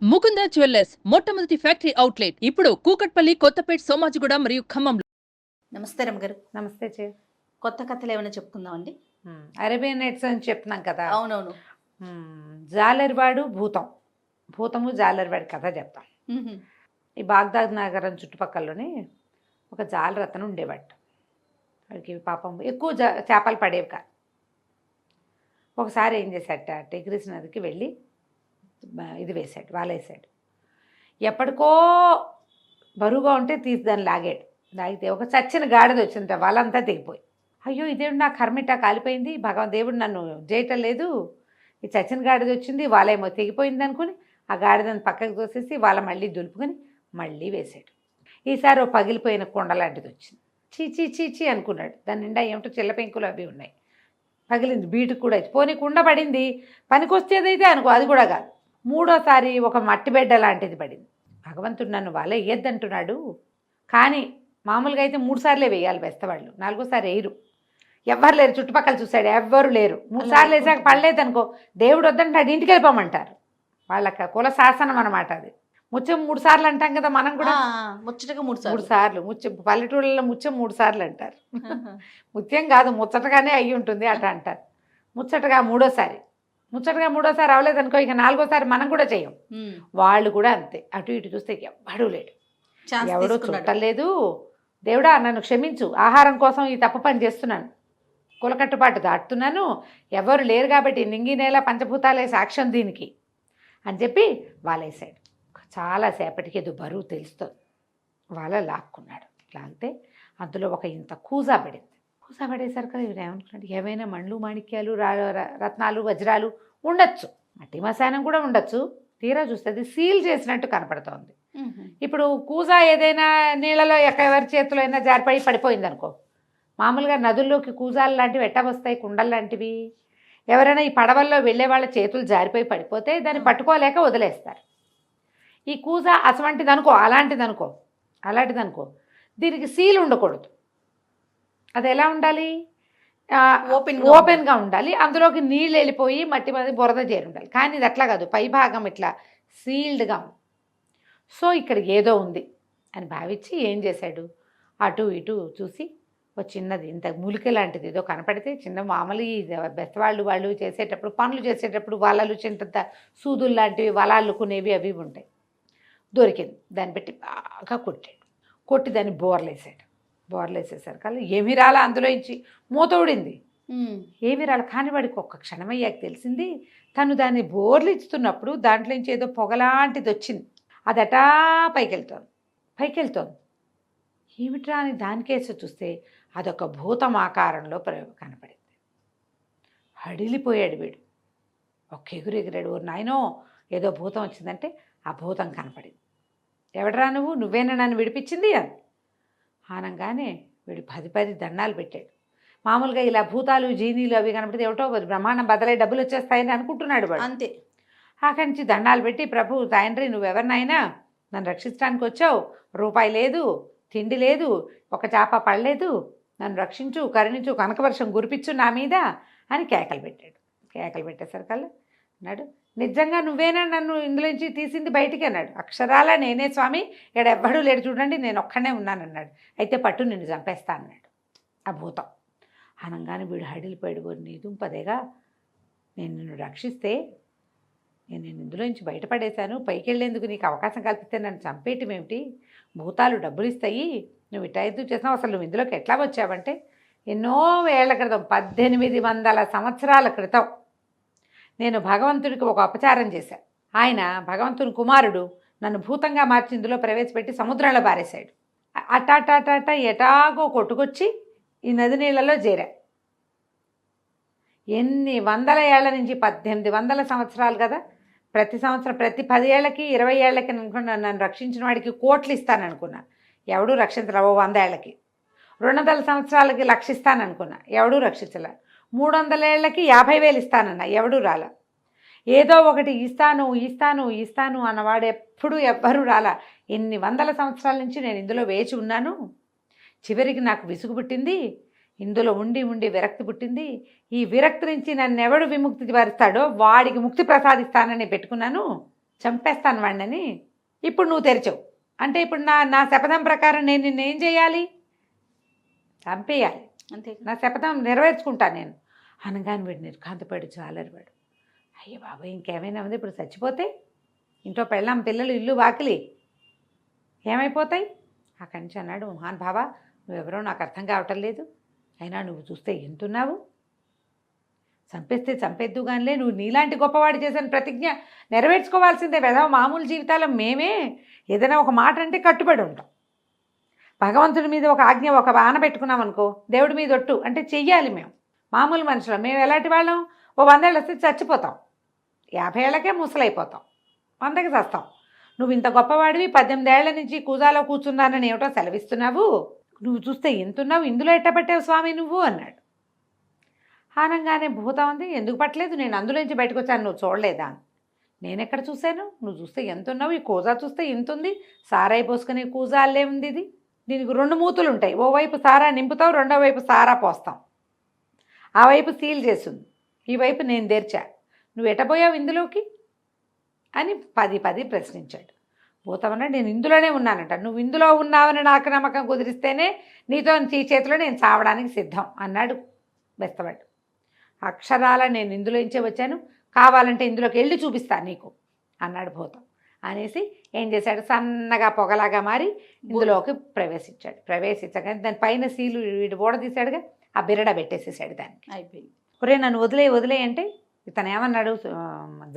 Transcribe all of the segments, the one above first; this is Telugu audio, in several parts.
ముకుంద జ్యువెల్లర్స్ మొట్టమొదటి ఫ్యాక్టరీ అవుట్లెట్ ఇప్పుడు కూకట్పల్లి, కొత్తపేట్, సోమాజిగూడ మరియు ఖమ్మంలో. నమస్తే రమ్మగారు. నమస్తే చే కొత్త కథలు ఏమైనా చెప్పుకుందామండి? అరేబియన్ నైట్స్ అని చెప్తున్నాం కదా. అవునవును. జాలరివాడు భూతము జాలరివాడి కథ చెప్తాం. ఈ బాగ్దాద్ నగరం చుట్టుపక్కలలోనే ఒక జాలరతను ఉండేవాడు. వాడికి పాపం ఎక్కువ చేపలు పడేవి కాదు. ఒకసారి ఏం చేశాట, టెగ్రిస్ నదికి వెళ్ళి ఇది వేశాడు, వాలేసాడు. ఎప్పటికో బరువుగా ఉంటే తీసి దాన్ని లాగాడు. లాగితే ఒక చచ్చిన గాడిద వచ్చిందట, వాళ్ళంతా తెగిపోయి. అయ్యో ఇదేమిటి నా కర్మిట కాలిపోయింది, దేవుడు నన్ను చేయటం లేదు, ఈ చచ్చిన గాడిద వచ్చింది, వాళ్ళేమో తెగిపోయింది అనుకుని ఆ గాడిదని పక్కకు తోసేసి వాళ్ళ మళ్ళీ దులుపుకొని మళ్ళీ వేశాడు. ఈసారి ఓ పగిలిపోయిన కుండ లాంటిది వచ్చింది. చీ చీ చీ అనుకున్నాడు. దాని నిండా ఏమిటో చిల్ల పెంకులు అవి ఉన్నాయి. పగిలింది, బీటుకు కూడా అయితే పోనీ కుండ పడింది, పనికొచ్చేదైతే అనుకో, అది కూడా కాదు. మూడోసారి ఒక మట్టి బిడ్డ లాంటిది పడింది. భగవంతుడు నన్ను వాళ్ళే వేయద్దంటున్నాడు, కానీ మామూలుగా అయితే 3 సార్లే వేయాలి బెస్తవాళ్ళు, 4ఓసారి వేయరు. ఎవ్వరు లేరు, చుట్టుపక్కల చూశాడు ఎవ్వరు లేరు. 3 సార్లు వేసాక పడలేదనుకో దేవుడు వద్దంటాడు, ఇంటికి వెళ్ళిపోమంటారు. వాళ్ళకి కుల శాసనం అనమాట అది. ముత్యం 3 సార్లు అంటాం కదా మనం కూడా. ముచ్చటగా 3 సార్లు ముత్యం, పల్లెటూళ్ళలో ముత్యం 3 సార్లు అంటారు. ముత్యం కాదు, ముచ్చటగానే అయ్యి ఉంటుంది అట్లా అంటారు. ముచ్చటగా మూడోసారి అవ్వలేదనుకో ఇక 4ఓసారి మనం కూడా చెయ్యం. వాళ్ళు కూడా అంతే, అటు ఇటు చూస్తే ఎవ్వడూ లేడు, ఎవడూ చుట్టలేదు. దేవుడా నన్ను క్షమించు, ఆహారం కోసం ఈ తప్పు పని చేస్తున్నాను, కులకట్టుబాటు దాటుతున్నాను, ఎవరు లేరు కాబట్టి నింగి నేల పంచభూతాలే సాక్ష్యం దీనికి అని చెప్పి వాళ్ళేసాడు. చాలాసేపటికి ఏదో బరువు తెలుస్తుంది. వాళ్ళ లాక్కున్నాడు. లాగితే అందులో ఒక ఇంత కూజా పడింది. కూజా పడేసరికి ఇవి ఏమనుకున్నాడు, ఏమైనా మండ్లు మాణిక్యాలు రత్నాలు వజ్రాలు ఉండొచ్చు, మట్టి మశానం కూడా ఉండొచ్చు. తీరా చూస్తే అది సీల్ చేసినట్టు కనపడుతోంది. ఇప్పుడు కూజా ఏదైనా నీళ్ళలో ఎవరి చేతిలో అయినా జారిపడి పడిపోయింది అనుకో, మామూలుగా నదుల్లోకి కూజాలు లాంటివి ఎట్టా వస్తాయి, కుండలు లాంటివి. ఎవరైనా ఈ పడవల్లో వెళ్ళే వాళ్ళ చేతులు జారిపోయి పడిపోతే దాన్ని పట్టుకోలేక వదిలేస్తారు. ఈ కూజా అలాంటిదనుకో దీనికి సీల్ ఉండకూడదు. అది ఎలా ఉండాలి, ఓపెన్గా ఉండాలి. అందులోకి నీళ్ళు వెళ్ళిపోయి మట్టి మీద బురద చేరి ఉండాలి. కానీ ఇది అట్లా కాదు, పై భాగం ఇట్లా సీల్డ్గా ఉంది. సో ఇక్కడ ఏదో ఉంది అని భావించి ఏం చేశాడు, అటు ఇటు చూసి ఒక చిన్నది ఇంత మూలిక లాంటిది ఏదో కనపడితే, చిన్న మామూలు ఈ బెస్తవాళ్ళు చేసేటప్పుడు పనులు చేసేటప్పుడు వలలు చిన్న సూదులు లాంటివి వలాళ్ళుకునేవి అవి ఉంటాయి. దొరికింది, దాన్ని పెట్టి బాగా కొట్టి దాన్ని బోర్లేసేసరికి ఏమి రాలా, అందులో ఇచ్చి మూత ఊడింది. ఏమి రాలి, కానీ వాడికి ఒక్క క్షణమయ్యాక తెలిసింది, తను దాన్ని బోర్లు ఇస్తున్నప్పుడు దాంట్లో నుంచి ఏదో పొగలాంటిది వచ్చింది. అదటా పైకెళ్తోంది. ఏమిట్రా అని దానికేసి చూస్తే అదొక భూతం ఆకారంలో కనపడింది. హడిలిపోయాడు వీడు, ఒక్క ఎగురెగిరాడు. ఓ నాయనో ఏదో భూతం వచ్చిందంటే ఆ భూతం కనపడింది. ఎవడరా నువ్వేనా నన్ను విడిపించింది అని ఆనంగానే వీడు 10 దండాలు పెట్టాడు. మామూలుగా ఇలా భూతాలు జీనీలు అవి కనపడితే ఏమిటో బ్రహ్మాండం బదలై డబ్బులు వచ్చేస్తాయని అనుకుంటున్నాడు వాడు. అంతే. అక్కడి నుంచి దండాలు పెట్టి, ప్రభు తండ్రి నువ్వెవరినైనా నన్ను రక్షించడానికి వచ్చావు, రూపాయి లేదు, తిండి లేదు, ఒక చేప పడలేదు, నన్ను రక్షించు, కరుణించు, కనకవర్షం కురిపించు నా మీద అని కేకలు పెట్టాడు. కేకలు పెట్టేసరికల్లా అన్నాడు, నిజంగా నువ్వేనా నన్ను ఇందులోంచి తీసింది బయటికి అన్నాడు. అక్షరాలా నేనే స్వామి, ఇక్కడ ఎవ్వడూ లేడు చూడండి, నేను ఒక్కనే ఉన్నానన్నాడు. అయితే పట్టు నిన్ను చంపేస్తా అన్నాడు ఆ భూతం. అనగానే వీడు హడిలిపోయాడు. నీ దుంపదేగా, నేను నిన్ను రక్షిస్తే నేను ఇందులోంచి బయటపడేశాను, పైకి వెళ్ళేందుకు నీకు అవకాశం కల్పిస్తే నన్ను చంపేయటం ఏమిటి, భూతాలు డబ్బులు ఇస్తాయి, నువ్వు ఇట్లా ఎందుకు చేసినావు, అసలు నువ్వు ఇందులోకి ఎట్లా వచ్చావంటే, ఎన్నో ఏళ్ల క్రితం 1800 సంవత్సరాల క్రితం నేను భగవంతుడికి ఒక అపచారం చేశాను. ఆయన భగవంతుని కుమారుడు నన్ను భూతంగా మార్చి ఇందులో ప్రవేశపెట్టి సముద్రంలో పారేశాడు. అటాటాటాట ఎటాగో కొట్టుకొచ్చి ఈ నది నీళ్ళలో చేరా. ఎన్ని వందల ఏళ్ల నుంచి, 1800 సంవత్సరాలు కదా, ప్రతి సంవత్సరం ప్రతి 10 ఏళ్ళకి 20 ఏళ్ళకి నన్ను రక్షించిన వాడికి కోట్లు ఇస్తాననుకున్నా, ఎవడూ రక్షించరా. 100 ఏళ్ళకి 200 సంవత్సరాలకి రక్షిస్తాననుకున్నా, ఎవడూ రక్షించలే. 300 ఏళ్ళకి 50,000 ఇస్తానన్నా, ఎవడూ రాలా. ఏదో ఒకటి ఇస్తాను అన్నవాడు ఎప్పుడూ ఎవ్వరూ రాలా. ఎన్ని వందల సంవత్సరాల నుంచి నేను ఇందులో వేచి ఉన్నాను. చివరికి నాకు విసుగు పుట్టింది, ఇందులో ఉండి ఉండి విరక్తి పుట్టింది. ఈ విరక్తి నుంచి నన్ను ఎవడు విముక్తి పరుస్తాడో వాడికి ముక్తి ప్రసాదిస్తానని పెట్టుకున్నాను. చంపేస్తాను వాడిని, ఇప్పుడు నువ్వు తెరిచావు అంటే ఇప్పుడు నా శపథం ప్రకారం నేను నిన్నేం చేయాలి? చంపేయాలి. అంతే. నా శపథం నెరవేర్చుకుంటాను నేను అనగానే వీడు నిర్ఘాంతపడి చాలరివాడు. అయ్యో బాబా, ఇంకేమైనా ఉంది, ఇప్పుడు చచ్చిపోతే ఇంట్లో పెళ్ళాం పిల్లలు ఇల్లు వాకిలి ఏమైపోతాయి? అక్కడి నుంచి అన్నాడు, మహాన్ బాబా నువ్వెవరో నాకు అర్థం కావటం లేదు, అయినా నువ్వు చూస్తే ఎంతున్నావు, చంపేస్తే చంపేద్దు కానిలే, నువ్వు నీలాంటి గొప్పవాడు చేసిన ప్రతిజ్ఞ నెరవేర్చుకోవాల్సిందే. వెధవ మామూలు జీవితాల్లో మేమే ఏదైనా ఒక మాట అంటే కట్టుబడి ఉంటాం. భగవంతుడి మీద ఒక ఆజ్ఞ ఒక బాణ పెట్టుకున్నాం అనుకో, దేవుడి మీద ఒట్టు అంటే చెయ్యాలి. మేము మామూలు మనుషులం. మేము ఎలాంటి వాళ్ళం? ఓ 100 ఏళ్ళు వస్తే చచ్చిపోతాం, 50 ఏళ్ళకే ముసలైపోతాం, 100కి చస్తాం. నువ్వు ఇంత గొప్పవాడివి, 18 ఏళ్ల నుంచి కూజాలో కూర్చున్నానని ఏమిటో సెలవిస్తున్నావు, నువ్వు చూస్తే ఎంతున్నావు, ఇందులో ఎట్టబట్టావు స్వామి నువ్వు అన్నాడు. అనగానే భూతం ఉంది, ఎందుకు పట్టలేదు, నేను అందులోంచి బయటకు వచ్చాను, నువ్వు చూడలేదా? నేను ఎక్కడ చూశాను, నువ్వు చూస్తే ఎంతున్నావు, ఈ కూజా చూస్తే ఎంతుంది, సారాయి పోసుకునే కూజాలే ఉంది ఇది. దీనికి 2 మూతులు ఉంటాయి, ఓవైపు సారా నింపుతావు, రెండో వైపు సారా పోస్తాం. ఆ వైపు సీల్ చేస్తుంది, ఈ వైపు నేను తెరిచా, నువ్వు ఎటపోయావు ఇందులోకి అని 10 ప్రశ్నించాడు. భూతమన్నాడు, నేను ఇందులోనే ఉన్నానంట, నువ్వు ఇందులో ఉన్నావని నాకు నమ్మకం కుదిరిస్తేనే నీతో ఈ చేతిలో నేను చావడానికి సిద్ధం అన్నాడు బెస్తవాడు. అక్షరాల నేను ఇందులోంచే వచ్చాను, కావాలంటే ఇందులోకి వెళ్ళి చూపిస్తాను నీకు అన్నాడు భూతం. అనేసి ఏం చేశాడు, సన్నగా పొగలాగా మారి ఇందులోకి ప్రవేశించాడు. ప్రవేశించగానే దాని పైన సీలు వీడు ఓడదీశాడుగా, ఆ బిరడ పెట్టేసేసాడు దానికి. అయిపోయింది. ఒరే నన్ను వదిలే అంటే ఇతను ఏమన్నాడు,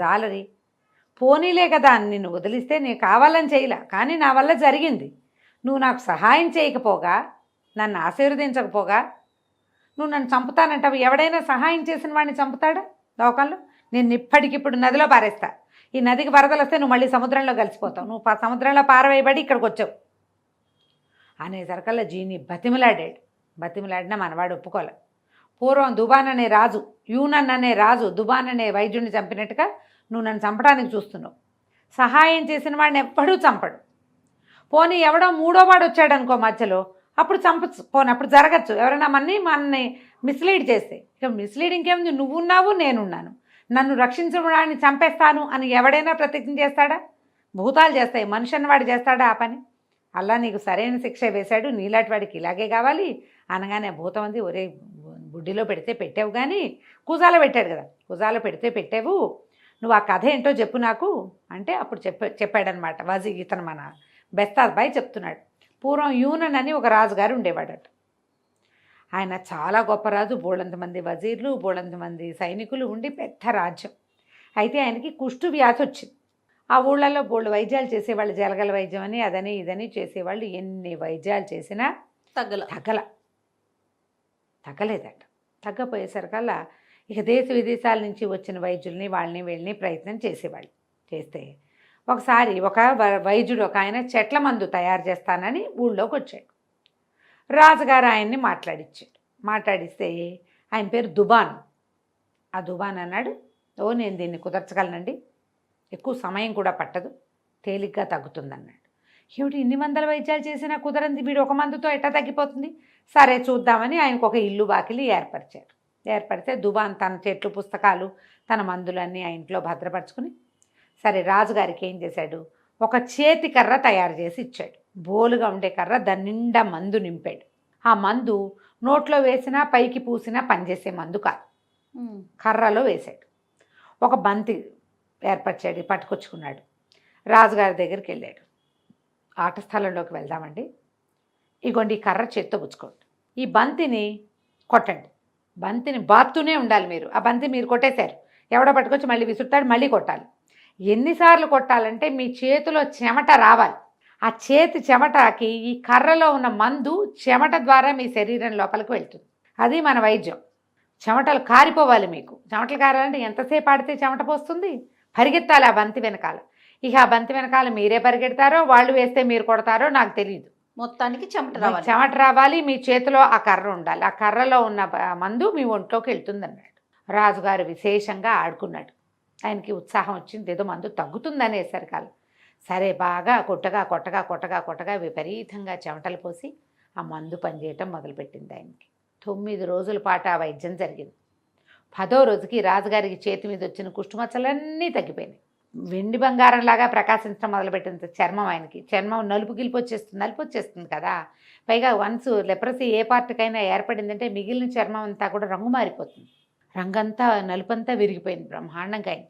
జాలరి, పోనీలే కదా నిన్ను వదిలిస్తే నేను కావాలని చేయలే, కానీ నా వల్ల జరిగింది. నువ్వు నాకు సహాయం చేయకపోగా, నన్ను ఆశీర్వదించకపోగా నువ్వు నన్ను చంపుతానంటావు. ఎవడైనా సహాయం చేసిన వాడిని చంపుతాడా లోకంలో? నేను ఇప్పటికిప్పుడు నదిలో పారేస్తా, ఈ నదికి వరదలు వస్తే నువ్వు మళ్ళీ సముద్రంలో కలిసిపోతావు, నువ్వు సముద్రంలో పారవేయబడి ఇక్కడికి వచ్చావు అనేసరికల్లా జీని బతిమిలాడినా మనవాడు ఒప్పుకోలే. పూర్వం దుబాన్ అనే రాజు, యూనన్ అనే రాజు దుబాన్ అనే వైద్యుడిని చంపినట్టుగా నువ్వు నన్ను చంపడానికి చూస్తున్నావు. సహాయం చేసిన వాడిని ఎప్పుడూ చంపడు. పోనీ ఎవడో 3వ వాడు వచ్చాడు అనుకో మధ్యలో, అప్పుడు చంపచ్చు, పోనీ అప్పుడు జరగచ్చు, ఎవరైనా మనని మిస్లీడ్ చేస్తే. ఇక మిస్లీడ్ ఇంకేముంది, నువ్వున్నావు నేనున్నాను, నన్ను రక్షించడాన్ని చంపేస్తాను అని ఎవడైనా ప్రతిజ్ఞ చేస్తాడా? భూతాలు చేస్తాయి, మనిషి అన్నవాడు చేస్తాడా ఆ పని? అలా నీకు సరైన శిక్ష వేశాడు, నీలాంటి వాడికి ఇలాగే కావాలి అనగానే భూతం ఉంది, ఒరే బుడ్డిలో పెడితే పెట్టావు, కానీ కూజాలో పెట్టాడు కదా, కూజాలో పెడితే పెట్టావు, నువ్వు ఆ కథ ఏంటో చెప్పు నాకు అంటే అప్పుడు చెప్పాడనమాట. ఇతను మన బెస్తాబాయ్ చెప్తున్నాడు. పూర్వం యూనన్ అని ఒక రాజుగారు ఉండేవాడట. ఆయన చాలా గొప్ప రాజు, బోళంతమంది వజీర్లు, బోళంతమంది సైనికులు ఉండి పెద్ద రాజ్యం. అయితే ఆయనకి కుష్టు వ్యాధి వచ్చింది. ఆ ఊళ్ళల్లో బోళ్ళు వైద్యాలు చేసేవాళ్ళు, జలగల వైద్యం అని అదని ఇదని చేసేవాళ్ళు. ఎన్ని వైద్యాలు చేసినా తగ్గలేదట. తగ్గపోయేసరికల్లా ఇక దేశ విదేశాల నుంచి వచ్చిన వైద్యుల్ని వీళ్ళని ప్రయత్నం చేసేవాళ్ళు. చేస్తే ఒకసారి ఒక వైద్యుడు ఒక ఆయన చెట్ల మందు తయారు చేస్తానని ఊళ్ళోకి వచ్చాడు. రాజుగారు ఆయన్ని మాట్లాడిస్తే ఆయన పేరు దుబాన్. ఆ దుబాన్ అన్నాడు, నేను దీన్ని కుదర్చగలనండి, ఎక్కువ సమయం కూడా పట్టదు, తేలిగ్గా తగ్గుతుందన్నాడు. ఏమిటి ఇన్ని వందల వైద్యాలు చేసినా కుదరంది, వీడు ఒక మందుతో ఎట్టా తగ్గిపోతుంది, సరే చూద్దామని ఆయనకు ఒక ఇల్లు వాకిలి ఏర్పడితే దుబాన్ తన చెట్లు పుస్తకాలు తన మందులన్నీ ఆ ఇంట్లో భద్రపరుచుకుని, సరే రాజుగారికి ఏం చేశాడు, ఒక చేతి కర్ర తయారు చేసి ఇచ్చాడు. బోలుగా ఉండే కర్ర, దాని నిండా మందు నింపాడు. ఆ మందు నోట్లో వేసినా పైకి పూసినా పనిచేసే మందు కాదు, కర్రలో వేశాడు. ఒక బంతి ఏర్పరిచాడు, పట్టుకొచ్చుకున్నాడు. రాజుగారి దగ్గరికి వెళ్ళాడు. ఆట స్థలంలోకి వెళ్దామండి, ఇగోండి ఈ కర్ర చేత్తో పుచ్చుకోండి, ఈ బంతిని కొట్టండి, బంతిని బాత్తూనే ఉండాలి మీరు. ఆ బంతి మీరు కొట్టేశారు, ఎవడో పట్టుకొచ్చి మళ్ళీ విసురుతాడు, మళ్ళీ కొట్టాలి. ఎన్నిసార్లు కొట్టాలంటే మీ చేతిలో చెమట రావాలి. ఆ చేతి చెమటకి ఈ కర్రలో ఉన్న మందు చెమట ద్వారా మీ శరీరం లోపలికి వెళ్తుంది. అది మన వైద్యం. చెమటలు కారిపోవాలి మీకు. చెమటలు కారాలంటే ఎంతసేపు ఆడితే చెమట పోస్తుంది, పరిగెత్తాలి ఆ బంతి వెనకాల. ఇక ఆ బంతి వెనకాల మీరే పరిగెడతారో వాళ్ళు వేస్తే మీరు కొడతారో నాకు తెలియదు, మొత్తానికి చెమట రావాలి, మీ చేతిలో ఆ కర్ర ఉండాలి, ఆ కర్రలో ఉన్న మందు మీ ఒంట్లోకి వెళ్తుంది అన్నాడు. రాజుగారు విశేషంగా ఆడుకున్నాడు. ఆయనకి ఉత్సాహం వచ్చింది, ఏదో మందు తగ్గుతుందనేసరికాలు. సరే బాగా కొట్టగా విపరీతంగా చెమటలు పోసి ఆ మందు పనిచేయటం మొదలుపెట్టింది ఆయనకి. 9 రోజుల పాటు ఆ వైద్యం జరిగింది. 10వ రోజుకి రాజుగారికి చేతి మీద వచ్చిన కుష్టుమచ్చలన్నీ తగ్గిపోయినాయి. వెండి బంగారం లాగా ప్రకాశించడం మొదలుపెట్టింది చర్మం. ఆయనకి చర్మం నలుపు గిలుపు వచ్చేస్తుంది కదా. పైగా వన్స్ లెప్రసీ ఏ పార్ట్కైనా ఏర్పడిందంటే మిగిలిన చర్మం అంతా కూడా రంగు మారిపోతుంది. రంగంతా నలుపంతా విరిగిపోయింది బ్రహ్మాండంగా. ఆయన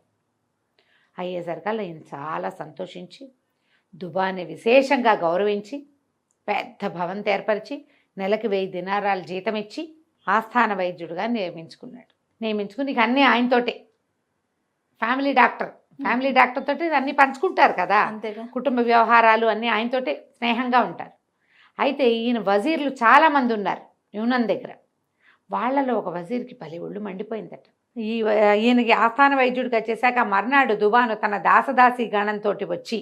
అయ్యేసరికల్లా ఈయన చాలా సంతోషించి దుబాని విశేషంగా గౌరవించి పెద్ద భవంతి ఏర్పరిచి నెలకి 1000 దినారాలు జీతం ఇచ్చి ఆస్థాన వైద్యుడిగా నియమించుకుని ఇక అన్నీ ఆయనతోటే. ఫ్యామిలీ డాక్టర్ తోటి అన్నీ పంచుకుంటారు కదా, అంతేగా. కుటుంబ వ్యవహారాలు అన్నీ ఆయనతోటే స్నేహంగా ఉంటారు. అయితే ఈయన వజీర్లు చాలామంది ఉన్నారు యూనన్ దగ్గర. వాళ్ళలో ఒక వజీర్కి పలి ఒళ్ళు మండిపోయిందట. ఈయనకి ఆస్థాన వైద్యుడికి వచ్చేసాక మర్నాడు దుబాను తన దాసదాసి గణంతో వచ్చి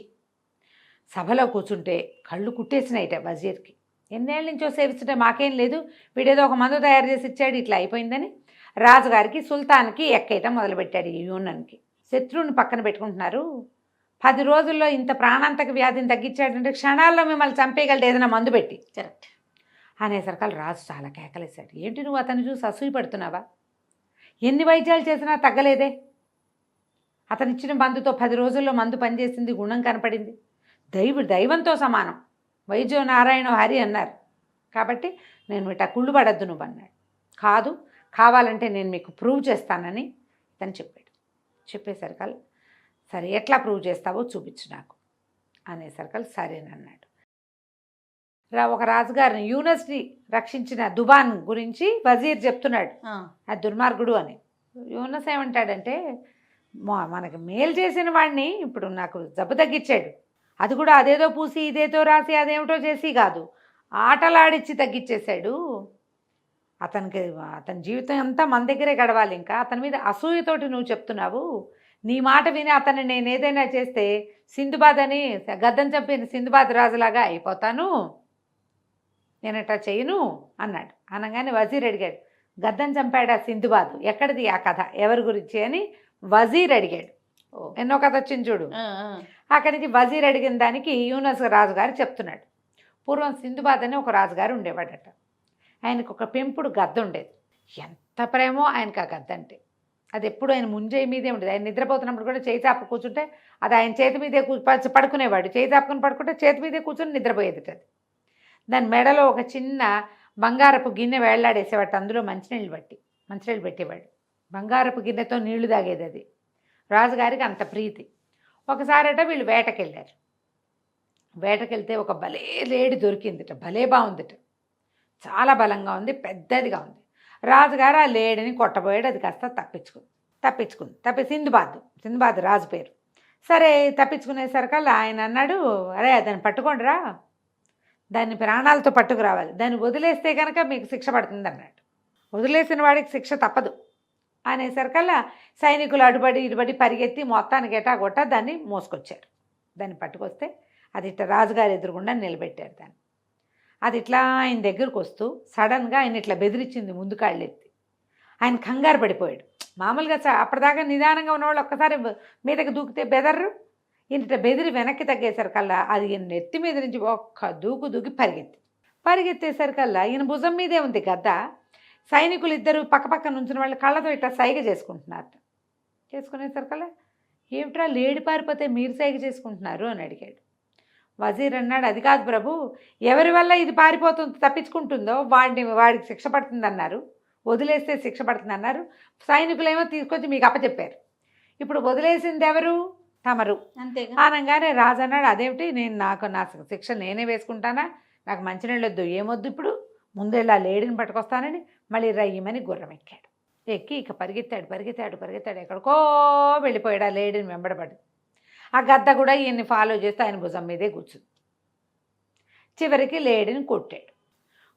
సభలో కూర్చుంటే కళ్ళు కుట్టేసినాయిట వజీర్కి. ఎన్నేళ్ళ నుంచో సేవిస్తుంటే మాకేం లేదు, వీడేదో ఒక మందు తయారు చేసి ఇచ్చాడు, ఇట్లా అయిపోయిందని రాజుగారికి సుల్తాన్కి ఎక్కేయటం మొదలుపెట్టాడు. ఈ యూనన్కి శత్రువుని పక్కన పెట్టుకుంటున్నారు, 10 రోజుల్లో ఇంత ప్రాణాంతక వ్యాధిని తగ్గించాడంటే క్షణాల్లో మిమ్మల్ని చంపేయగలడు ఏదైనా మందు పెట్టి. కరెక్ట్ అనేసరికల్ రాజు చాలా కేకలేశాడు. ఏంటి నువ్వు అతన్ని చూసి అసూయ పడుతున్నావా? ఎన్ని వైద్యాలు చేసినా తగ్గలేదే. అతను ఇచ్చిన మందుతో 10 రోజుల్లో మందు పనిచేసింది, గుణం కనపడింది. దైవంతో సమానం, వైద్యో నారాయణ హరి అన్నారు. కాబట్టి నేను ఇట్లా కుళ్ళు పడద్దు నువ్వు అన్నాడు. కాదు, కావాలంటే నేను మీకు ప్రూవ్ చేస్తానని ఇతను చెప్పాడు. చెప్పేసరికల్ సరే ఎట్లా ప్రూవ్ చేస్తావో చూపించు నాకు అనేసరికల్ సరేనన్నాడు. ఒక రాజుగారిని యూనస్ని రక్షించిన దుబాన్ గురించి వజీర్ చెప్తున్నాడు, ఆ దుర్మార్గుడు అని. యూనస్ ఏమంటాడంటే, మనకి మేలు చేసిన వాడిని ఇప్పుడు నాకు జబ్బు తగ్గించాడు, అది కూడా అదేదో పూసి ఇదేదో రాసి అదేమిటో చేసి కాదు, ఆటలాడిచ్చి తగ్గించేశాడు. అతని జీవితం అంతా మన దగ్గరే గడవాలి, ఇంకా అతని మీద అసూయతోటి నువ్వు చెప్తున్నావు. నీ మాట విని అతన్ని నేను ఏదైనా చేస్తే సింధుబాద్ అని గద్దం చంపిన సింధుబాద్ రాజులాగా అయిపోతాను, నేను అట్లా చేయను అన్నాడు. అనగానే వజీర్ అడిగాడు, గద్దం చంపాడా సింధుబాద్, ఎక్కడిది ఆ కథ, ఎవరి గురించి అని వజీర్ అడిగాడు. ఎన్నో కథ వచ్చింది చూడు. అక్కడి నుంచి వజీర్ అడిగిన దానికి యూనస్ రాజుగారు చెప్తున్నాడు. పూర్వం సింధుబాద్ అని ఒక రాజుగారు ఉండేవాడట. ఆయనకు ఒక పెంపుడు గద్ద ఉండేది. ఎంత ప్రేమో ఆయనకు ఆ గద్ద అంటే. అది ఎప్పుడు ఆయన ముంజేయి మీదే ఉండేది. ఆయన నిద్రపోతున్నప్పుడు కూడా చేయి చాపు కూర్చుంటే అది ఆయన చేతి మీదే పడుకునేవాడు. చేయి చాపుకొని పడుకుంటే చేతి మీదే కూర్చొని నిద్రపోయేది. అది దాని మెడలో ఒక చిన్న బంగారపు గిన్నె వేళ్లాడేసేవాడు, అందులో మంచినీళ్ళు పెట్టేవాడు. బంగారపు గిన్నెతో నీళ్లు తాగేది అది. రాజుగారికి అంత ప్రీతి. ఒకసారట వీళ్ళు వేటకెళ్ళారు. వేటకెళ్తే ఒక భలే లేడి దొరికిందిట, భలే బాగుందిట, చాలా బలంగా ఉంది, పెద్దదిగా ఉంది. రాజుగారు ఆ లేడిని కొట్టబోయాడు, అది కాస్త తప్పించుకుంది. సింధుబాద్ రాజు పేరు. సరే తప్పించుకునేసరికల్లా ఆయన అన్నాడు, అరే దాన్ని పట్టుకోండిరా, దాన్ని ప్రాణాలతో పట్టుకురావాలి, దాన్ని వదిలేస్తే కనుక మీకు శిక్ష పడుతుంది అన్నాడు. వదిలేసిన వాడికి శిక్ష తప్పదు అనేసరికల్లా సైనికులు ఇటుబడి పరిగెత్తి మొత్తానికి ఎటాగొట్ట దాన్ని మోసుకొచ్చారు. దాన్ని పట్టుకొస్తే అది ఇట్లా రాజుగారి ఎదురుగుండా నిలబెట్టారు దాన్ని. అది ఇట్లా ఆయన దగ్గరకు వస్తూ సడన్గా ఆయన ఇట్లా బెదిరించింది ముందు కాళ్ళెత్తి. ఆయన కంగారు పడిపోయాడు. మామూలుగా అప్పటిదాకా నిదానంగా ఉన్నవాళ్ళు ఒక్కసారి మీదకి దూకితే బెదర్రు. ఇంత బెదిరి వెనక్కి తగ్గేసరికల్లా అది ఈయన నెత్తి మీద నుంచి ఒక్క దూకి పరిగెత్తేసరికల్లా ఈయన భుజం మీదే ఉంది గద్ద. సైనికులు ఇద్దరు పక్కపక్క నుంచిన వాళ్ళు కళ్ళతో ఇట్లా సైగ చేసుకునేసరికల్లా ఏమిట్రా లేడి పారిపోతే మీరు సైగ చేసుకుంటున్నారు అని అడిగాడు. వజీర్ అన్నాడు, అది కాదు ప్రభు, ఎవరి వల్ల ఇది తప్పించుకుంటుందో వాడికి శిక్ష పడుతుంది అన్నారు, వదిలేస్తే శిక్ష పడుతుంది అన్నారు. సైనికులేమో తీసుకొచ్చి మీకు అప్పచెప్పారు. ఇప్పుడు వదిలేసింది ఎవరు? తమరు. అంతేగా. అనగానే రాజు అన్నాడు, అదేమిటి, నా శిక్ష నేనే వేసుకుంటానా, నాకు మంచినీళ్ళు వద్దు, ఏమొద్దు, ఇప్పుడు ముందేలా లేడిని పట్టుకొస్తానని మళ్ళీ రయ్యమని గుర్రం ఎక్కాడు. ఎక్కి ఇక పరిగెత్తాడు, ఎక్కడికో వెళ్ళిపోయాడు. ఆ లేడిని వెంబడబడి ఆ గద్ద కూడా ఈయన్ని ఫాలో చేస్తూ ఆయన భుజం మీదే కూర్చుంది. చివరికి లేడిని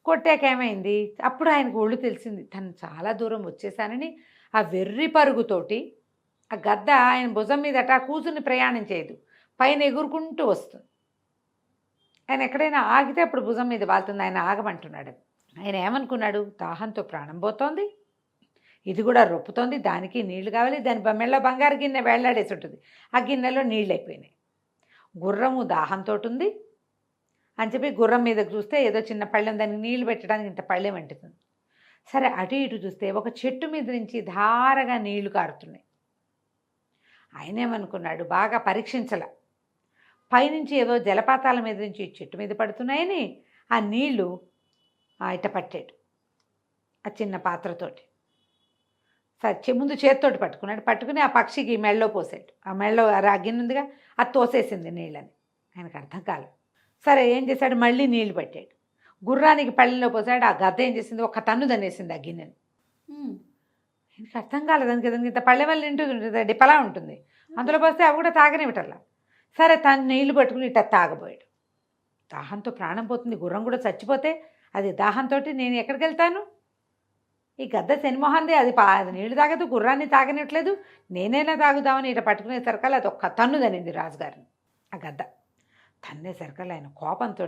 కొట్టాక ఏమైంది, అప్పుడు ఆయనకు ఒళ్ళు తెలిసింది, తను చాలా దూరం వచ్చేసానని. ఆ వెర్రి పరుగుతోటి ఆ గద్ద ఆయన భుజం మీద అట్లా కూర్చుని ప్రయాణం చేయదు, పైన ఎగురుకుంటూ వస్తుంది. ఆయన ఎక్కడైనా ఆగితే అప్పుడు భుజం మీద వాళ్తుంది. ఆయన ఆగమంటున్నాడు. ఆయన ఏమనుకున్నాడు, దాహంతో ప్రాణం పోతోంది, ఇది కూడా రొప్పుతోంది, దానికి నీళ్లు కావాలి, దాని మెళ్ళ బంగారు గిన్నె వేళ్లాడేసి ఉంటుంది, ఆ గిన్నెలో నీళ్ళు అయిపోయినాయి. గుర్రము దాహంతో ఉంది అని చెప్పి గుర్రం మీదకి చూస్తే ఏదో చిన్న పళ్ళెం, దానికి నీళ్లు పెట్టడానికి ఇంత పళ్ళెం అంటుతుంది. సరే అటు ఇటు చూస్తే ఒక చెట్టు మీద నుంచి ధారగా నీళ్లు కారుతున్నాయి. ఆయన ఏమనుకున్నాడు, బాగా పరీక్షించల, పైనుంచి ఏదో జలపాతాల మీద నుంచి చెట్టు మీద పడుతున్నాయని ఆ నీళ్లు ఇట పట్టాడు ఆ చిన్న పాత్రతోటి. సరే ముందు చేతితోటి పట్టుకున్నాడు, పట్టుకుని ఆ పక్షికి మెళ్ళలో పోసాడు. ఆ మెళ్ళలో ఆ గిన్నె ఉందిగా, అది తోసేసింది నీళ్ళని. ఆయనకు అర్థం కాలేదు. సరే ఏం చేశాడు, మళ్ళీ నీళ్లు పట్టాడు, గుర్రానికి పళ్ళెంలో పోసాడు. ఆ గద్ద ఏం చేసింది, ఒక తన్ను దనేసింది ఆ గిన్నెని. ఆయనకి అర్థం కాలేదు, దానికి ఇంత పళ్ళె వల్ల ఉంటుంది, డిపలా ఉంటుంది, అందులో పోస్తే అవి కూడా తాగనివిటల్లా. సరే తను నీళ్లు పట్టుకుని ఇట్లా తాగబోయాడు. దాహంతో ప్రాణం పోతుంది, గుర్రం కూడా చచ్చిపోతే అది దాహంతో నేను ఎక్కడికి వెళ్తాను, ఈ గద్ద శనిమోహంది, అది నీళ్లు తాగదు, గుర్రాన్ని తాగనిట్లేదు, నేనైనా తాగుదామని ఇట్లా పట్టుకునేసరికల్లా అది ఒక్క తన్ను దనింది రాజుగారిని. ఆ గద్ద తన్నేసరికల్లా ఆయన కోపంతో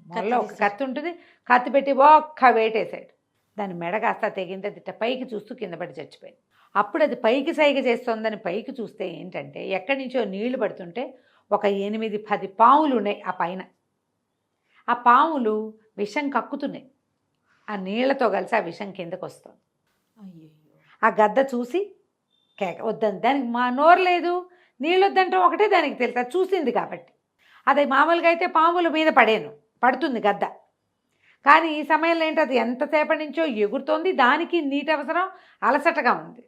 మొదలో ఒక కత్తి ఉంటుంది, కత్తి పెట్టి ఒక్క వేటేశాడు. దాని మెడ కాస్త తెగింది, అది ఇట్ట పైకి చూస్తూ కింద పడి చచ్చిపోయింది. అప్పుడు అది పైకి సైగ చేస్తోందని పైకి చూస్తే ఏంటంటే ఎక్కడి నుంచో నీళ్లు పడుతుంటే ఒక 8-10 పాములు ఉన్నాయి ఆ పైన. ఆ పాములు విషం కక్కుతున్నాయి, ఆ నీళ్లతో కలిసి ఆ విషం కిందకు వస్తుంది. ఆ గద్ద చూసి కేక వద్దని, దానికి మా నోరు లేదు, నీళ్ళు వద్దంటే ఒకటే దానికి తెలుసు, అది చూసింది కాబట్టి. అది మామూలుగా అయితే పాముల మీద పడుతుంది గద్ద, కానీ ఈ సమయంలో ఏంటి, అది ఎంతసేపటి నుంచో ఎగురుతోంది, దానికి నీటి అవసరం, అలసటగా ఉంది,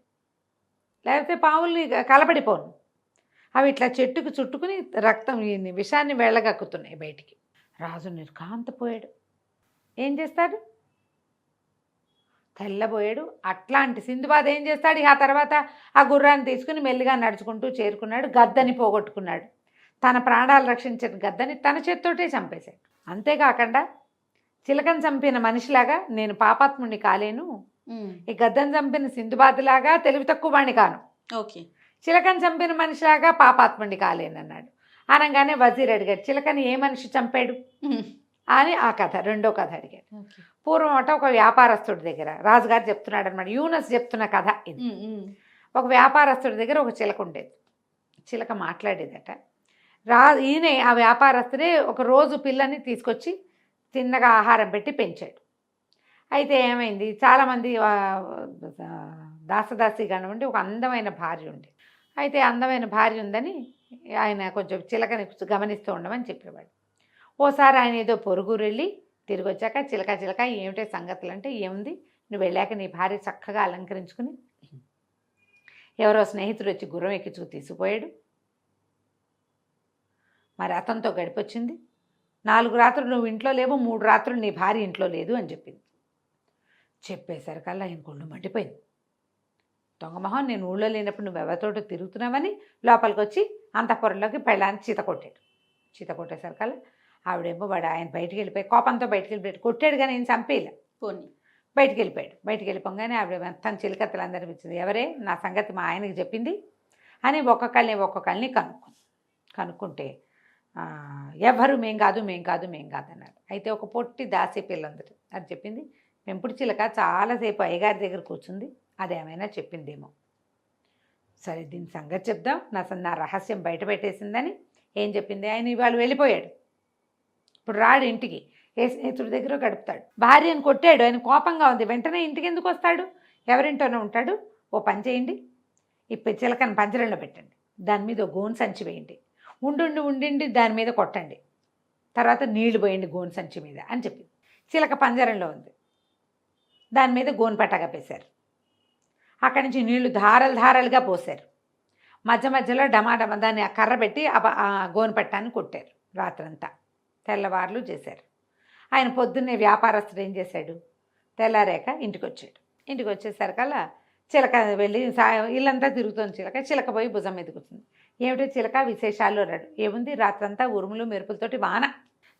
లేకపోతే పాముల్ని కలబడిపోను. అవి ఇట్లా చెట్టుకు చుట్టుకుని రక్తం విషాన్ని వెళ్ళగక్కుతున్నాయి బయటికి. రాజు నిర్కాంతపోయాడు. ఏం చేస్తాడు, తెల్లబోయాడు. అట్లాంటి సింధుబాద్ ఏం చేస్తాడు, ఆ తర్వాత ఆ గుర్రాన్ని తీసుకుని మెల్లిగా నడుచుకుంటూ చేరుకున్నాడు, గద్దని పోగొట్టుకున్నాడు. తన ప్రాణాలు రక్షించిన గద్దని తన చేత్తోటే చంపేశాడు. అంతేకాకుండా చిలకను చంపిన మనిషిలాగా నేను పాపాత్ముడిని కాలేను, ఈ గద్దను చంపిన సింధుబాద్ లాగా తెలివి తక్కువ వాడిని కాను, ఓకే, చిలకను చంపిన మనిషిలాగా పాపాత్ముడిని కాలేను అన్నాడు. అనగానే వజీర్ అడిగాడు, చిలకని ఏ మనిషి చంపాడు అని ఆ కథ, రెండో కథ అడిగాడు. పూర్వం అట ఒక వ్యాపారస్తుడి దగ్గర, రాజుగారు చెప్తున్నాడు అనమాట, యూనస్ చెప్తున్న కథ ఇది. ఒక వ్యాపారస్తుడి దగ్గర ఒక చిలక ఉండేది. చిలక మాట్లాడేదట. ఈయన ఆ వ్యాపారస్తుడే ఒక రోజు పిల్లని తీసుకొచ్చి తిన్నగా ఆహారం పెట్టి పెంచాడు. అయితే ఏమైంది, చాలామంది దాసదాసి కానివ్వండి, ఒక అందమైన భార్య ఉంది. అయితే అందమైన భార్య ఉందని ఆయన కొంచెం చిలకని గమనిస్తూ ఉండమని చెప్పేవాడు. ఓసారి ఆయన ఏదో పొరుగురు వెళ్ళి తిరిగి వచ్చాక, చిలక ఏమిటే సంగతులు అంటే, ఏముంది, నువ్వు వెళ్ళాక నీ భార్య చక్కగా అలంకరించుకుని ఎవరో స్నేహితుడు వచ్చి గుర్రం ఎక్కి తీసుకుపోయాడు, మరి అతనితో గడిపొచ్చింది, 4 రాత్రులు నువ్వు ఇంట్లో లేవు, 3 రాత్రులు నీ భార్య ఇంట్లో లేదు అని చెప్పింది. చెప్పేసరికల్లా ఆయన కొళ్ళు మండిపోయింది. దొంగమొహం, నేను ఊళ్ళో లేనప్పుడు నువ్వు ఎవరితోటో తిరుగుతున్నావని లోపలికి వచ్చి అంతఃపురంలోకి పెళ్ళాన్ని చీత కొట్టాడు. చీత కొట్టేసరికల్లా ఆవిడేమో ఆయన బయటికి వెళ్ళిపోయి కోపంతో బయటికి వెళ్ళిపోయాడు. కొట్టాడు కానీ నేను చంపేలా, పోనీ బయటికి వెళ్ళిపోయాడు. బయటికి వెళ్ళిపోగానే ఆవిడ మొత్తం చిలకత్తలందరూ ఇచ్చింది, ఎవరే నా సంగతి మా ఆయనకి చెప్పింది అని ఒక్కొక్కరిని కనుక్కుంటే ఎవరు మేం కాదు అన్నారు. అయితే ఒక పొట్టి దాసి పిల్లందరూ అది చెప్పింది, పెంపుడు చిలక చాలాసేపు అయ్యగారి దగ్గర కూర్చుంది, అదేమైనా చెప్పిందేమో. సరే దీని సంగతి చెప్దాం, నా రహస్యం బయట పెట్టేసిందని ఏం చెప్పింది. ఆయన ఇవాళ వెళ్ళిపోయాడు, ఇప్పుడు రాడు ఇంటికి, ఏ స్నేహితుడి దగ్గర గడుపుతాడు. భార్యను కొట్టాడు, ఆయన కోపంగా ఉంది, వెంటనే ఇంటికి ఎందుకు వస్తాడు, ఎవరింటోనే ఉంటాడు. ఓ పని చేయండి, ఇప్పుడు చిలకని పంజరంలో పెట్టండి, దాని మీద గోను సంచి వేయండి, ఉండి దాని మీద కొట్టండి, తర్వాత నీళ్లు పోయండి గోను సంచి మీద అని చెప్పింది. చిలక పంజరంలో ఉంది, దాని మీద గోను పట్టగా పేశారు. అక్కడి నుంచి నీళ్లు ధారలుగా పోశారు. మధ్యలో డమాడమ దాన్ని ఆ కర్ర పెట్టి ఆ గోను పట్టాన్ని కొట్టారు. రాత్రంతా తెల్లవారులు చేశారు. ఆయన పొద్దున్నే వ్యాపారస్తుడు ఏం చేశాడు, తెల్లారాక ఇంటికి వచ్చాడు. ఇంటికి వచ్చేసరికల్లా చిలక వెళ్ళి ఇల్లంతా తిరుగుతుంది. చిలక పోయి భుజం మీద కూర్చుంది. ఏమిటో చిలక విశేషాలు అన్నాడు. ఏముంది, రాత్రంతా ఉరుములు మెరుపులతోటి వాన,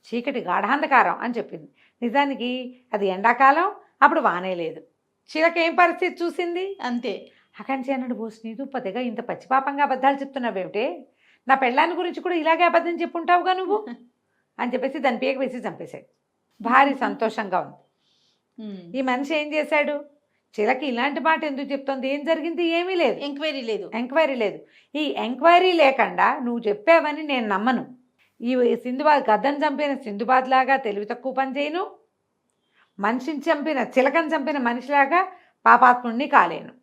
చీకటి గాఢాంధకారం అని చెప్పింది. నిజానికి అది ఎండాకాలం, అప్పుడు వానే లేదు. చిలక ఏం పరిస్థితి చూసింది అంతే. అక్కడి నుంచి అన్నాడు, బోస్ నీదు పదిగా ఇంత పచ్చిపాపంగా అబద్ధాలు చెప్తున్నావేమిటే, నా పెళ్ళాన్ని గురించి కూడా ఇలాగే అబద్ధం చెప్పుంటావుగా నువ్వు అని చెప్పేసి దాని పీక వేసి చంపేశాడు. భారీ సంతోషంగా ఉంది. ఈ మనిషి ఏం చేశాడు, చిలక ఇలాంటి మాట ఎందుకు చెప్తోంది, ఏం జరిగింది, ఏమీ లేదు, ఎంక్వైరీ లేదు. ఈ ఎంక్వైరీ లేకుండా నువ్వు చెప్పావని నేను నమ్మను. ఈ సింధుబాద్ గద్దను చంపిన సింధుబాద్ లాగా తెలివి తక్కువ పని చేయను, మనిషిని చంపిన చిలకను చంపిన మనిషిలాగా పాపాత్ముడిని కాలేను.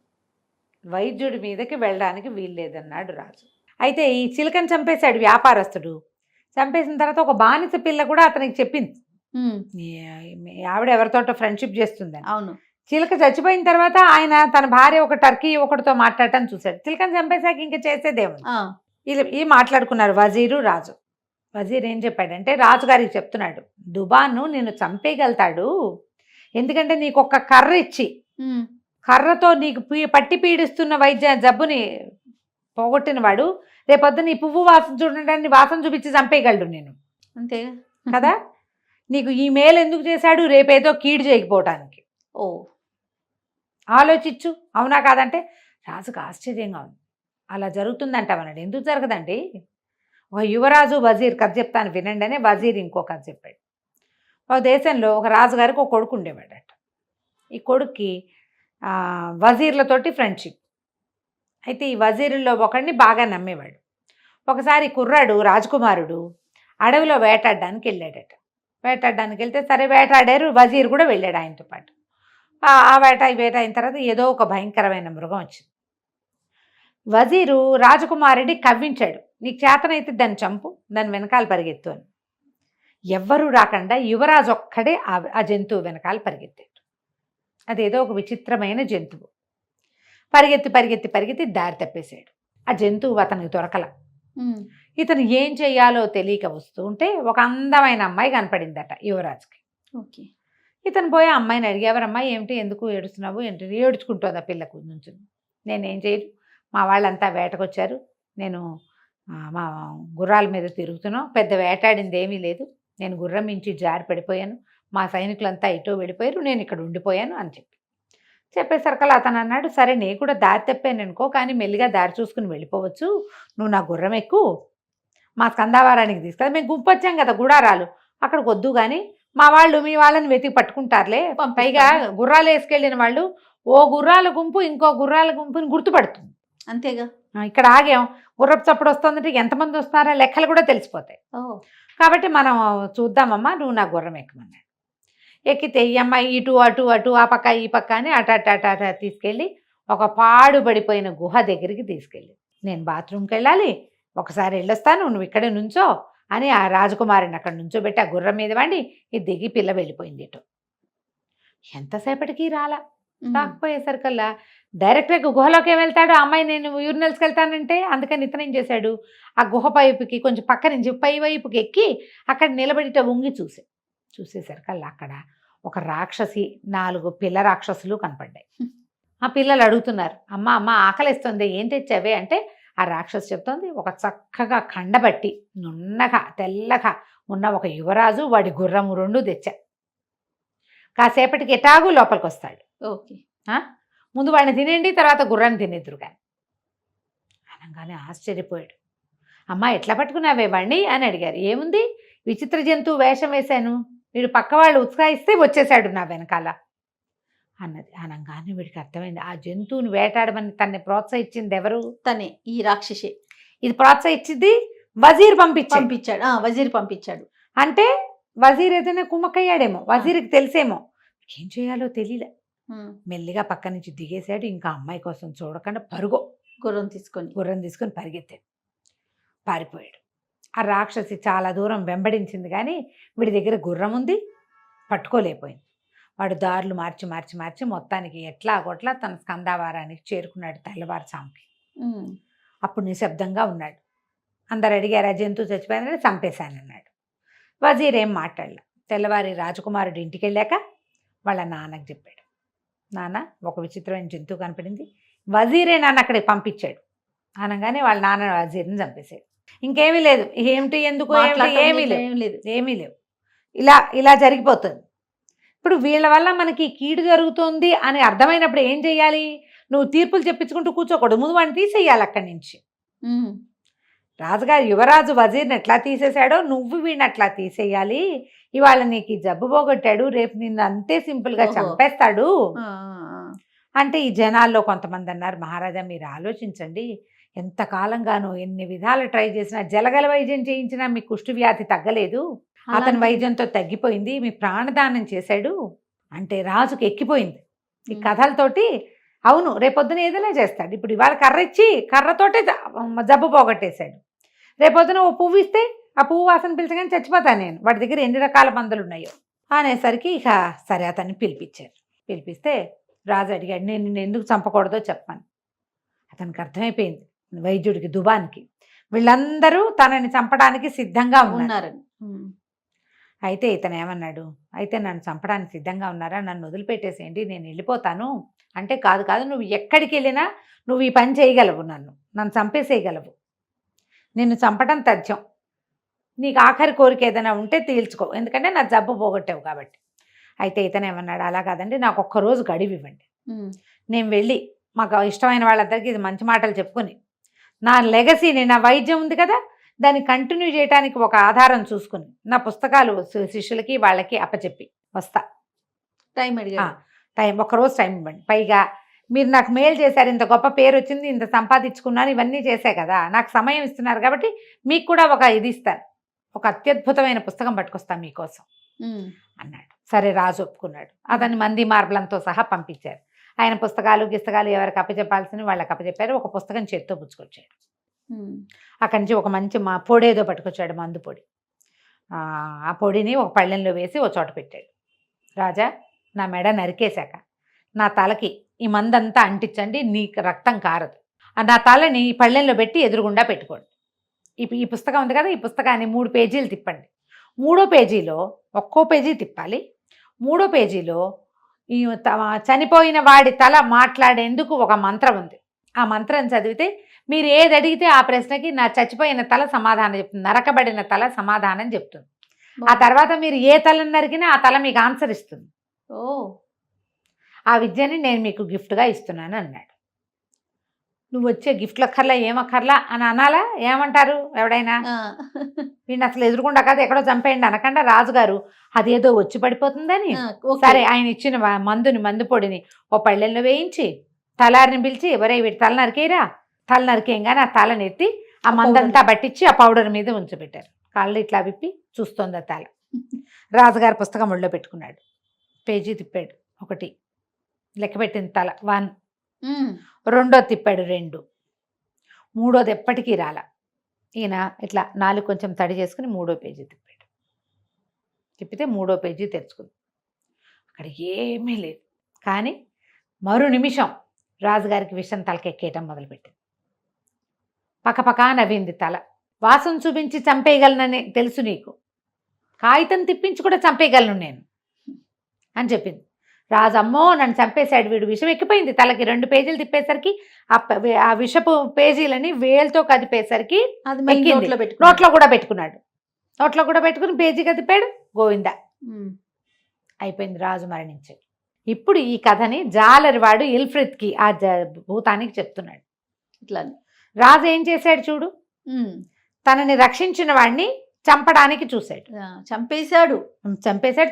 వైద్యుడి మీదకి వెళ్ళడానికి వీల్లేదన్నాడు రాజు. అయితే ఈ చిలకని చంపేశాడు వ్యాపారస్తుడు. చంపేసిన తర్వాత ఒక బానిస పిల్ల కూడా అతనికి చెప్పింది, మీ ఆవిడ ఎవరితోటో ఫ్రెండ్షిప్ చేస్తుందని. అవును. చిలక చచ్చిపోయిన తర్వాత ఆయన తన భార్య ఒక టర్కీ ఒకటితో మాట్లాడటం చూశాడు. చిలకని చంపేశాక ఇంకా చేసేదేముంది. ఈ మాట్లాడుకున్నారు వజీరు రాజు. వజీర్ ఏం చెప్పాడంటే రాజుగారికి చెప్తున్నాడు, దుబాను నేను చంపేయగలుగుతాడు, ఎందుకంటే నీకు ఒక కర్ర ఇచ్చి కర్రతో నీకు పట్టి పీడిస్తున్న జబ్బుని పోగొట్టిన వాడు రేపొద్దు నీ పువ్వు వాసన చూడడానికి వాసన చూపించి చంపేయగలడు నేను, అంతే కదా. నీకు ఈ మేలు ఎందుకు చేశాడు, రేపేదో కీడు చేయకపోవటానికి. ఓ ఆలోచించు, అవునా కాదంటే రాజుకు ఆశ్చర్యంగా ఉంది. అలా జరుగుతుందంటామన్నాడు. ఎందుకు జరగదండి, ఒక యువరాజు వజీర్ కథ చెప్తాను వినండి అని వజీర్ ఇంకో కథ చెప్పాడు. ఒక దేశంలో ఒక రాజుగారికి ఒక కొడుకు ఉండేవాడట. ఈ కొడుక్కి వజీర్లతోటి ఫ్రెండ్షిప్. అయితే ఈ వజీరుల్లో ఒకడిని బాగా నమ్మేవాడు. ఒకసారి కుర్రాడు రాజకుమారుడు అడవిలో వేటాడడానికి వెళ్ళాడట. వేటాడడానికి వెళ్తే సరే వేటాడారు, వజీర్ కూడా వెళ్ళాడు ఆయనతో పాటు. ఆ వేట అయిన తర్వాత ఏదో ఒక భయంకరమైన మృగం వచ్చింది. వజీరు రాజకుమారుడి కవ్వించాడు, నీకు చేతనైతే దాన్ని చంపు, దాని వెనకాల పరిగెత్తు అని. ఎవ్వరూ రాకుండా యువరాజు ఒక్కడే ఆ జంతువు వెనకాల పరిగెత్తాడు. అదేదో ఒక విచిత్రమైన జంతువు. పరిగెత్తి దారి తప్పేశాడు. ఆ జంతువు అతనికి దొరకల. ఇతను ఏం చెయ్యాలో తెలియక వస్తూ ఉంటే ఒక అందమైన అమ్మాయి కనపడిందట యువరాజుకి. ఓకే. ఇతను పోయి ఆ అమ్మాయిని అడిగి, ఎవరమ్మాయి ఏమిటి, ఎందుకు ఏడుస్తున్నావు, ఏంటి, ఏడుచుకుంటుంది ఆ పిల్లకు నుంచి. నేనేం చేయను, మా వాళ్ళంతా వేటకొచ్చారు, నేను మా గుర్రాల మీద తిరుగుతున్నాం, పెద్ద వేటాడింది ఏమీ లేదు, నేను గుర్రం మించి జారి పడిపోయాను, మా సైనికులంతా ఇటో వెళ్ళిపోయారు, నేను ఇక్కడ ఉండిపోయాను అని చెప్పేసరికల్లా అతను అన్నాడు, సరే నేను కూడా దారి తప్పాను అనుకో, కానీ మెల్లిగా దారి చూసుకుని వెళ్ళిపోవచ్చు, నువ్వు నా గుర్రం ఎక్కు, మా స్కందావారానికి తీసుకెళ్ళి మేము గుంపు వచ్చాం కదా గుడారాలు, అక్కడికి వద్దు కానీ మా వాళ్ళు మీ వాళ్ళని వెతికి పట్టుకుంటారులే, పైగా గుర్రాలు వేసుకెళ్ళిన వాళ్ళు ఓ గుర్రాల గుంపు ఇంకో గుర్రాల గుంపుని గుర్తుపడుతుంది. అంతేగా, ఇక్కడ ఆగాం, గుర్రపు చప్పుడు వస్తుందంటే ఎంతమంది వస్తున్నారో లెక్కలు కూడా తెలిసిపోతాయి. కాబట్టి మనం చూద్దామమ్మా, నువ్వు నా గుర్రం ఎక్కమన్నాడు. ఎక్కితే ఈ అమ్మాయి ఇటు అటు అటు ఆ పక్క ఈ పక్క అని అట తీసుకెళ్ళి ఒక పాడుపడిపోయిన గుహ దగ్గరికి తీసుకెళ్ళి, నేను బాత్రూమ్కి వెళ్ళాలి, ఒకసారి వెళ్ళొస్తాను, నువ్వు ఇక్కడే నుంచో అని ఆ రాజకుమారిని అక్కడ నుంచోబెట్టి ఆ గుర్రం మీద వండి ఇది దిగి పిల్ల వెళ్ళిపోయింది. ఇటు ఎంతసేపటికి రాలా. రాకపోయేసరికల్లా డైరెక్ట్గా గుహలోకి వెళ్తాడు. ఆ అమ్మాయి నేను యూరినల్స్కి వెళ్తానంటే అందుకని ఇతను ఏం చేశాడు, ఆ గుహ పైపుకి కొంచెం పక్క నుంచి పై వైపుకి ఎక్కి అక్కడ నిలబడిట వంగి చూసేసరికల్లా అక్కడ ఒక రాక్షసి 4 పిల్ల రాక్షసులు కనపడ్డాయి. ఆ పిల్లలు అడుగుతున్నారు, అమ్మ ఆకలిస్తుంది, ఏం తెచ్చావే అంటే ఆ రాక్షసు చెప్తోంది, ఒక చక్కగా కండబట్టి నున్నగా తెల్లగా ఉన్న ఒక యువరాజు వాడి గుర్రము 2 తెచ్చా, కాసేపటికి ఎటాగు లోపలికి వస్తాడు. ఓకే, ముందు వాడిని తినేయండి, తర్వాత గుర్రాన్ని తినేద్దురు కానీ అనగానే ఆశ్చర్యపోయాడు. అమ్మ ఎట్లా పట్టుకున్నావే వాడిని అని అడిగారు. ఏముంది, విచిత్ర జంతువు వేషం వేశాను, వీడు పక్క వాళ్ళు ఉత్సాహిస్తే వచ్చేసాడు నా వెనకాల అన్నది. అనగానే వీడికి అర్థమైంది, ఆ జంతువుని వేటాడమని తనని ప్రోత్సహించింది ఎవరు, తనే, ఈ రాక్షసి. ఇది ప్రోత్సహించింది వజీర్ పంపించాడు. వజీర్ పంపించాడు అంటే వజీర్ ఏదైనా కుమ్మక్కయ్యాడేమో, వజీర్కి తెలిసేమో, ఏం చేయాలో తెలియలే. మెల్లిగా పక్క నుంచి దిగేశాడు. ఇంకా అమ్మాయి కోసం చూడకుండా గుర్రం తీసుకొని పరిగెత్తాడు, పారిపోయాడు. ఆ రాక్షసి చాలా దూరం వెంబడించింది కానీ వీడి దగ్గర గుర్రం ఉంది, పట్టుకోలేకపోయింది. వాడు దారులు మార్చి మొత్తానికి ఎట్లా తన స్కందావారానికి చేరుకున్నాడు తెల్లవారుజాముకి. అప్పుడు నిశ్శబ్దంగా ఉన్నాడు. అందరు అడిగారు, ఆ జంతువు చచ్చిపోయిందని, చంపేశానన్నాడు. వజీర్ ఏం మాట్లాడలే. తెల్లవారి రాజకుమారుడు ఇంటికి వెళ్ళాక వాళ్ళ నాన్నకు చెప్పాడు, నాన్న ఒక విచిత్రమైన జంతువు కనపడింది, వజీరే నాన్న అక్కడికి పంపించాడు అనగానే వాళ్ళ నాన్న వజీర్ని చంపేశాడు. ఇంకేమీ లేదు, ఏమిటి ఎందుకు ఏమీ లేవు, ఇలా జరిగిపోతుంది. ఇప్పుడు వీళ్ళ వల్ల మనకి కీడు జరుగుతుంది అని అర్థమైనప్పుడు ఏం చెయ్యాలి, నువ్వు తీర్పులు చెప్పించుకుంటూ కూర్చోకూడదు, ముందు వాడిని తీసేయాలి అక్కడి నుంచి. రాజుగారు యువరాజు వజీర్ని ఎట్లా తీసేశాడో నువ్వు వీడిని అట్లా తీసేయాలి, ఇవాళ నీకు జబ్బు పోగొట్టాడు, రేపు నిన్ను అంతే సింపుల్గా చంపేస్తాడు అంటే ఈ జనాల్లో కొంతమంది అన్నారు, మహారాజా మీరు ఆలోచించండి, ఎంతకాలంగానో ఎన్ని విధాలు ట్రై చేసినా, జలగల వైద్యం చేయించినా మీ కుష్టు వ్యాధి తగ్గలేదు, అతని వైద్యంతో తగ్గిపోయింది, మీ ప్రాణదానం చేశాడు అంటే రాజుకి ఎక్కిపోయింది. ఈ కథలతోటి అవును, రేపొద్దున ఏదైనా చేస్తాడు. ఇప్పుడు ఇవాళ కర్ర ఇచ్చి కర్రతోటే జబ్బు పోగొట్టేశాడు. రేపొద్దున ఓ పువ్వు ఇస్తే ఆ పువ్వు వాసన పిలిచగానే చచ్చిపోతాను నేను, వాడి దగ్గర ఎన్ని రకాల మందులు ఉన్నాయో అనేసరికి ఇక సరే అతన్ని పిలిపించారు. పిలిపిస్తే రాజు అడిగాడు, నేను నిన్ను ఎందుకు చంపకూడదో చెప్పాను. అతనికి అర్థమైపోయింది వైద్యుడికి దుబానికి వీళ్ళందరూ తనని చంపడానికి సిద్ధంగా ఉన్నారు. ఉన్నారని. అయితే ఇతను ఏమన్నాడు, అయితే నన్ను చంపడానికి సిద్ధంగా ఉన్నారా, నన్ను వదిలిపెట్టేసేయండి, నేను వెళ్ళిపోతాను అంటే, కాదు కాదు, నువ్వు ఎక్కడికి వెళ్ళినా నువ్వు ఈ పని చేయగలవు, నన్ను చంపేసేయగలవు, నిన్ను చంపడం తథ్యం, నీకు ఆఖరి కోరిక ఏదైనా ఉంటే తీల్చుకో, ఎందుకంటే నా జబ్బు పోగొట్టావు కాబట్టి. అయితే ఇతను ఏమన్నాడు, అలా కాదండి, నాకు ఒక్కరోజు గడివి ఇవ్వండి, నేను వెళ్ళి మాకు ఇష్టమైన వాళ్ళందరికీ ఇది మంచి మాటలు చెప్పుకొని నా లెగసీని, నా వైద్యం ఉంది కదా, దాన్ని కంటిన్యూ చేయడానికి ఒక ఆధారం చూసుకుని నా పుస్తకాలు శిష్యులకి వాళ్ళకి అప్పచెప్పి వస్తా. టైం అడిగా. ఒక్కరోజు టైం ఇవ్వండి. పైగా మీరు నాకు మేలు చేశారు, ఇంత గొప్ప పేరు వచ్చింది, ఇంత సంపాదించుకున్నాను, ఇవన్నీ చేశా కదా, నాకు సమయం ఇస్తున్నారు కాబట్టి మీకు కూడా ఒక ఇది ఇస్తాను, ఒక అత్యద్భుతమైన పుస్తకం పట్టుకొస్తాను మీకోసం అన్నాడు. సరే రాజు ఒప్పుకున్నాడు. అతన్ని మంది మార్బలంతో సహా పంపించారు. ఆయన పుస్తకాలు ఎవరికి అప్పచెప్పాల్సిన వాళ్ళకి అప్పచెప్పారు. ఒక పుస్తకం చేత్తో పుచ్చుకొచ్చాడు. అక్కడి నుంచి ఒక మంచి పొడేదో పట్టుకొచ్చాడు, మందు పొడి. ఆ పొడిని ఒక పళ్ళెంలో వేసి ఒక చోట పెట్టాడు. రాజా, నా మెడ నరికేశాక నా తలకి ఈ మందంతా అంటించండి, నీకు రక్తం కారదు, నా తలని ఈ పళ్ళెంలో పెట్టి ఎదురుగుండా పెట్టుకోండి. ఈ పుస్తకం ఉంది కదా, ఈ పుస్తకాన్ని 3 పేజీలు తిప్పండి. 3వ పేజీలో ఒక్కో పేజీ తిప్పాలి. 3వ పేజీలో ఈ చనిపోయిన వాడి తల మాట్లాడేందుకు ఒక మంత్రం ఉంది. ఆ మంత్రం చదివితే మీరు ఏది అడిగితే ఆ ప్రశ్నకి నా చచ్చిపోయిన తల సమాధానం చెప్తుంది, నరకబడిన తల సమాధానం చెప్తుంది. ఆ తర్వాత మీరు ఏ తలను నరికినా ఆ తల మీకు ఆన్సర్ ఇస్తుంది. ఓ, ఆ విద్యని నేను మీకు గిఫ్ట్గా ఇస్తున్నాను అన్నాడు. నువ్వు వచ్చే గిఫ్ట్లు అక్కర్లా, ఏమక్కర్లా అని అనాలా? ఏమంటారు ఎవడైనా? వీడిని అసలు ఎదురుకుండా కాదు, ఎక్కడో చంపేయండి అనకుండా రాజుగారు అదేదో వచ్చి పడిపోతుందని సరే ఆయన ఇచ్చిన మందు పొడిని ఓ పళ్ళెల్లో వేయించి తలారిని పిలిచి, ఎవరే వీటి తల నరికేయరా, తల నరికేయంగానే ఆ తలని ఎత్తి ఆ మందంతా పట్టించి ఆ పౌడర్ మీద ఉంచబెట్టారు. కాళ్ళు ఇట్లా విప్పి చూస్తోంది ఆ తల. రాజుగారి పుస్తకం ఒళ్ళో పెట్టుకున్నాడు. పేజీ తిప్పాడు, 1 లెక్క పెట్టింది తల 1, 2 తిప్పాడు 2, 3 ఎప్పటికీ రాల. ఈయన ఇట్లా 4 కొంచెం తడి చేసుకుని 3వ పేజీ తిప్పాడు. తిప్పితే 3వ పేజీ తెరుచుకుంది. అక్కడ ఏమీ లేదు. కానీ మరో నిమిషం రాజుగారికి విషం తలకెక్కేయటం మొదలుపెట్టింది. పక్కపక్క నవ్వింది తల. వాసన చూపించి చంపేయగలనని తెలుసు నీకు, కాగితం తిప్పించి కూడా చంపేయగలను నేను అని చెప్పింది. రాజు, అమ్మో నన్ను చంపేశాడు వీడు, విషం ఎక్కిపోయింది తలకి. 2 పేజీలు తిప్పేసరికి ఆ విషపు పేజీలని వేలుతో కదిపేసరికి నోట్లో కూడా పెట్టుకున్నాడు. నోట్లో కూడా పెట్టుకుని పేజీ కదిపాడు. గోవిందా అయిపోయింది, రాజు మరణించాడు. ఇప్పుడు ఈ కథని జాలరివాడు ఇల్ఫ్రిత్కి, ఆ భూతానికి చెప్తున్నాడు. ఇట్లా రాజు ఏం చేశాడు చూడు, తనని రక్షించిన వాడిని చంపడానికి చూశాడు, చంపేశాడు.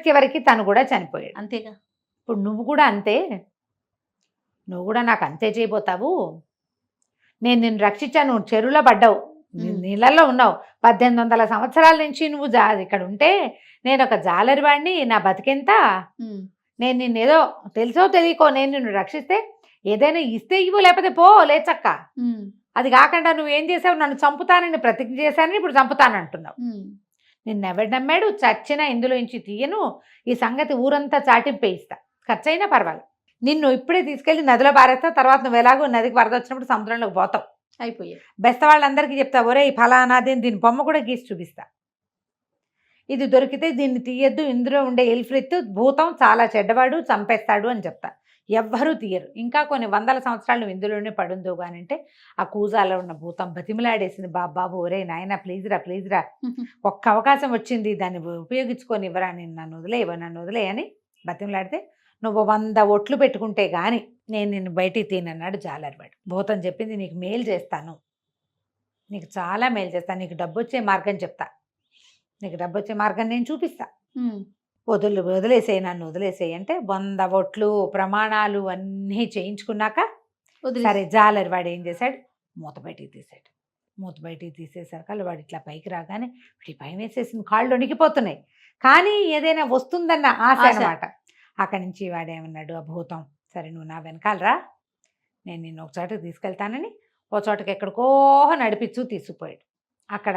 చివరికి తను కూడా చనిపోయాడు. అంతేగా, ఇప్పుడు నువ్వు కూడా అంతే, నువ్వు కూడా నాకు అంతే చేయబోతావు. నేను నిన్ను రక్షించాను, నువ్వు చెరువులో పడ్డావు, నీళ్ళల్లో ఉన్నావు, 1800 సంవత్సరాల నుంచి నువ్వు ఇక్కడ ఉంటే నేను ఒక జాలరివాడిని, నా బతికెంత, నేను నిన్నేదో తెలుసో తెలియకో నేను నిన్ను రక్షిస్తే ఏదైనా ఇస్తే ఇవ్వు, లేకపోతే పో లేచక్క. అది కాకుండా నువ్వేం చేసావు, నన్ను చంపుతానని ప్రతిజ్ఞ చేశానని ఇప్పుడు చంపుతానంటున్నావు. నిన్నెవడు నమ్మాడు? చచ్చినా ఇందులో నుంచి తీయను, ఈ సంగతి ఊరంతా చాటింపేయిస్తా, ఖర్చయినా పర్వాలేదు. నిన్ను ఇప్పుడే తీసుకెళ్ళి నదిలో పారేస్తా, తర్వాత నువ్వు ఎలాగో నదికి వరద వచ్చినప్పుడు సముద్రంలోకి పోతావు. అయిపోయాయి. బెస్త వాళ్ళందరికీ చెప్తా, ఒరే ఈ ఫలానాది, దీని బొమ్మ కూడా గీసి చూపిస్తా, ఇది దొరికితే దీన్ని తీయద్దు, ఇందులో ఉండే ఇల్ఫ్రిత్ భూతం చాలా చెడ్డవాడు, చంపేస్తాడు అని చెప్తా. ఎవ్వరూ తీయరు. ఇంకా కొన్ని 100 సంవత్సరాలు నువ్వు ఇందులోనే పడుందో కానంటే ఆ కూజాలో ఉన్న భూతం బతిమలాడేసింది, బాబు ఒరే నాయన ప్లీజ్రా ఒక్క అవకాశం వచ్చింది, దాన్ని ఉపయోగించుకొని ఇవ్వరా, నన్ను వదిలే అని బతిమలాడితే, నువ్వు 100 ఒట్లు పెట్టుకుంటే కానీ నేను నిన్ను బయటికి తీనన్నాడు జాలరివాడు. భూతం చెప్పింది, నీకు మేలు చేస్తాను, నీకు చాలా మేలు చేస్తాను, నీకు డబ్బు వచ్చే మార్గం చెప్తా, నీకు డబ్బు వచ్చే మార్గం నేను చూపిస్తా, వదిలేసేయి, నన్ను వదిలేసేయి అంటే 100 ఒట్లు ప్రమాణాలు అన్నీ చేయించుకున్నాక సరే జాలరివాడు ఏం చేశాడు, మూత బయటికి తీసేసరికి వాడు ఇట్లా పైకి రాగానే వీడి పైన వేసేసిన కాళ్ళు వణికిపోతున్నాయి. కానీ ఏదైనా వస్తుందన్న ఆశ అన్నమాట. అక్కడి నుంచి వాడేమన్నాడు, ఆ భూతం, సరే నువ్వు నా వెనకాలరా, నేను నిన్ను ఒక చోటకి తీసుకెళ్తానని ఒక చోటకి ఎక్కడికో నడిపించు తీసుకుపోయాడు. అక్కడ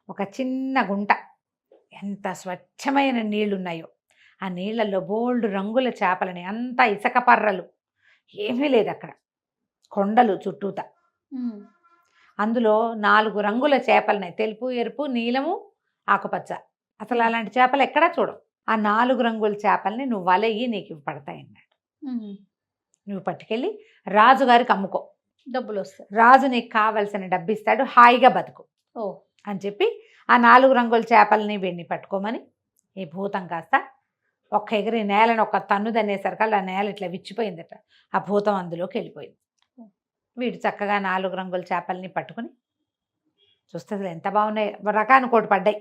ఒక చిన్న గుంట, ఎంత స్వచ్ఛమైన నీళ్లున్నాయో, ఆ నీళ్లలో బోల్డ్ రంగుల చేపలని, అంతా ఇసుక పర్రలు, ఏమీ లేదు అక్కడ, కొండలు చుట్టూత. అందులో 4 రంగుల చేపలున్నాయి, తెలుపు, ఎరుపు, నీలము, ఆకుపచ్చ. అసలు అలాంటి చేపలు ఎక్కడా చూడవు. ఆ 4 రంగుల చేపల్ని నువ్వు వలయ్యి నీకు ఇవి పడతాయి అన్నాడు. నువ్వు పట్టుకెళ్ళి రాజుగారికి అమ్ముకో, డబ్బులు వస్తాయి, రాజు నీకు కావలసిన డబ్బు ఇస్తాడు, హాయిగా బతుకు ఓ అని చెప్పి ఆ 4 రంగుల చేపల్ని వీడిని పట్టుకోమని ఈ భూతం కాస్త ఒక్క ఎగిరి నేలను ఒక తన్ను దన్నేసరికల్లా ఆ నేల ఇట్లా విచ్చిపోయిందట. ఆ భూతం అందులోకి వెళ్ళిపోయింది. వీడు చక్కగా 4 రంగుల చేపల్ని పట్టుకుని చూస్తే అసలు ఎంత బాగున్నాయి, రకానుకోటి పడ్డాయి.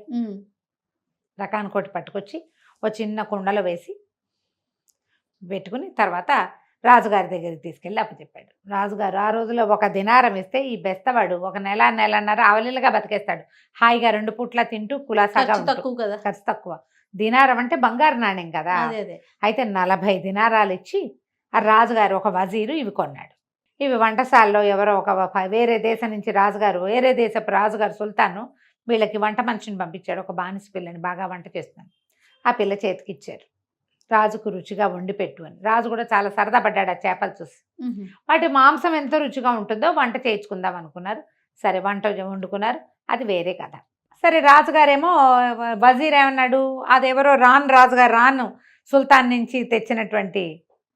రకానుకోటి పట్టుకొచ్చి ఒక చిన్న కుండలో వేసి పెట్టుకుని తర్వాత రాజుగారి దగ్గరికి తీసుకెళ్ళి అప్పచెప్పాడు. రాజుగారు ఆ రోజులో 1 దినారం ఇస్తే ఈ బెస్తవాడు 1 నెల, నెలన్నర అవలీలుగా బతికేస్తాడు. హాయిగా 2 పూట్ల తింటూ కులాసాగా ఖర్చు ఉంటూ. తక్కువ కదా. ఖర్చు తక్కువ. దినారం అంటే బంగారు నాణ్యం కదా. అదే అయితే 40 దినారాలు ఇచ్చి ఆ రాజుగారు ఒక వజీరు ఇవి కొన్నాడు. ఇవి వంటశాలలో ఎవరో వేరే దేశం నుంచి రాజుగారు, వేరే దేశపు రాజుగారు సుల్తాను వీళ్ళకి వంట మనిషిని పంపించాడు, ఒక బానిస పిల్లని బాగా వంట చేస్తున్నాను. ఆ పిల్ల చేతికి ఇచ్చారు, రాజుకు రుచిగా వండి పెట్టు అని. రాజు కూడా చాలా సరదా పడ్డాడు ఆ చేపలు చూసి. వాటి మాంసం ఎంత రుచిగా ఉంటుందో వంట చేయించుకుందాం అనుకున్నారు. సరే వంట వండుకున్నారు, అది వేరే కథ. సరే రాజుగారేమో వజీర్ ఏమన్నాడు, అదెవరో రాజుగారు సుల్తాన్ నుంచి తెచ్చినటువంటి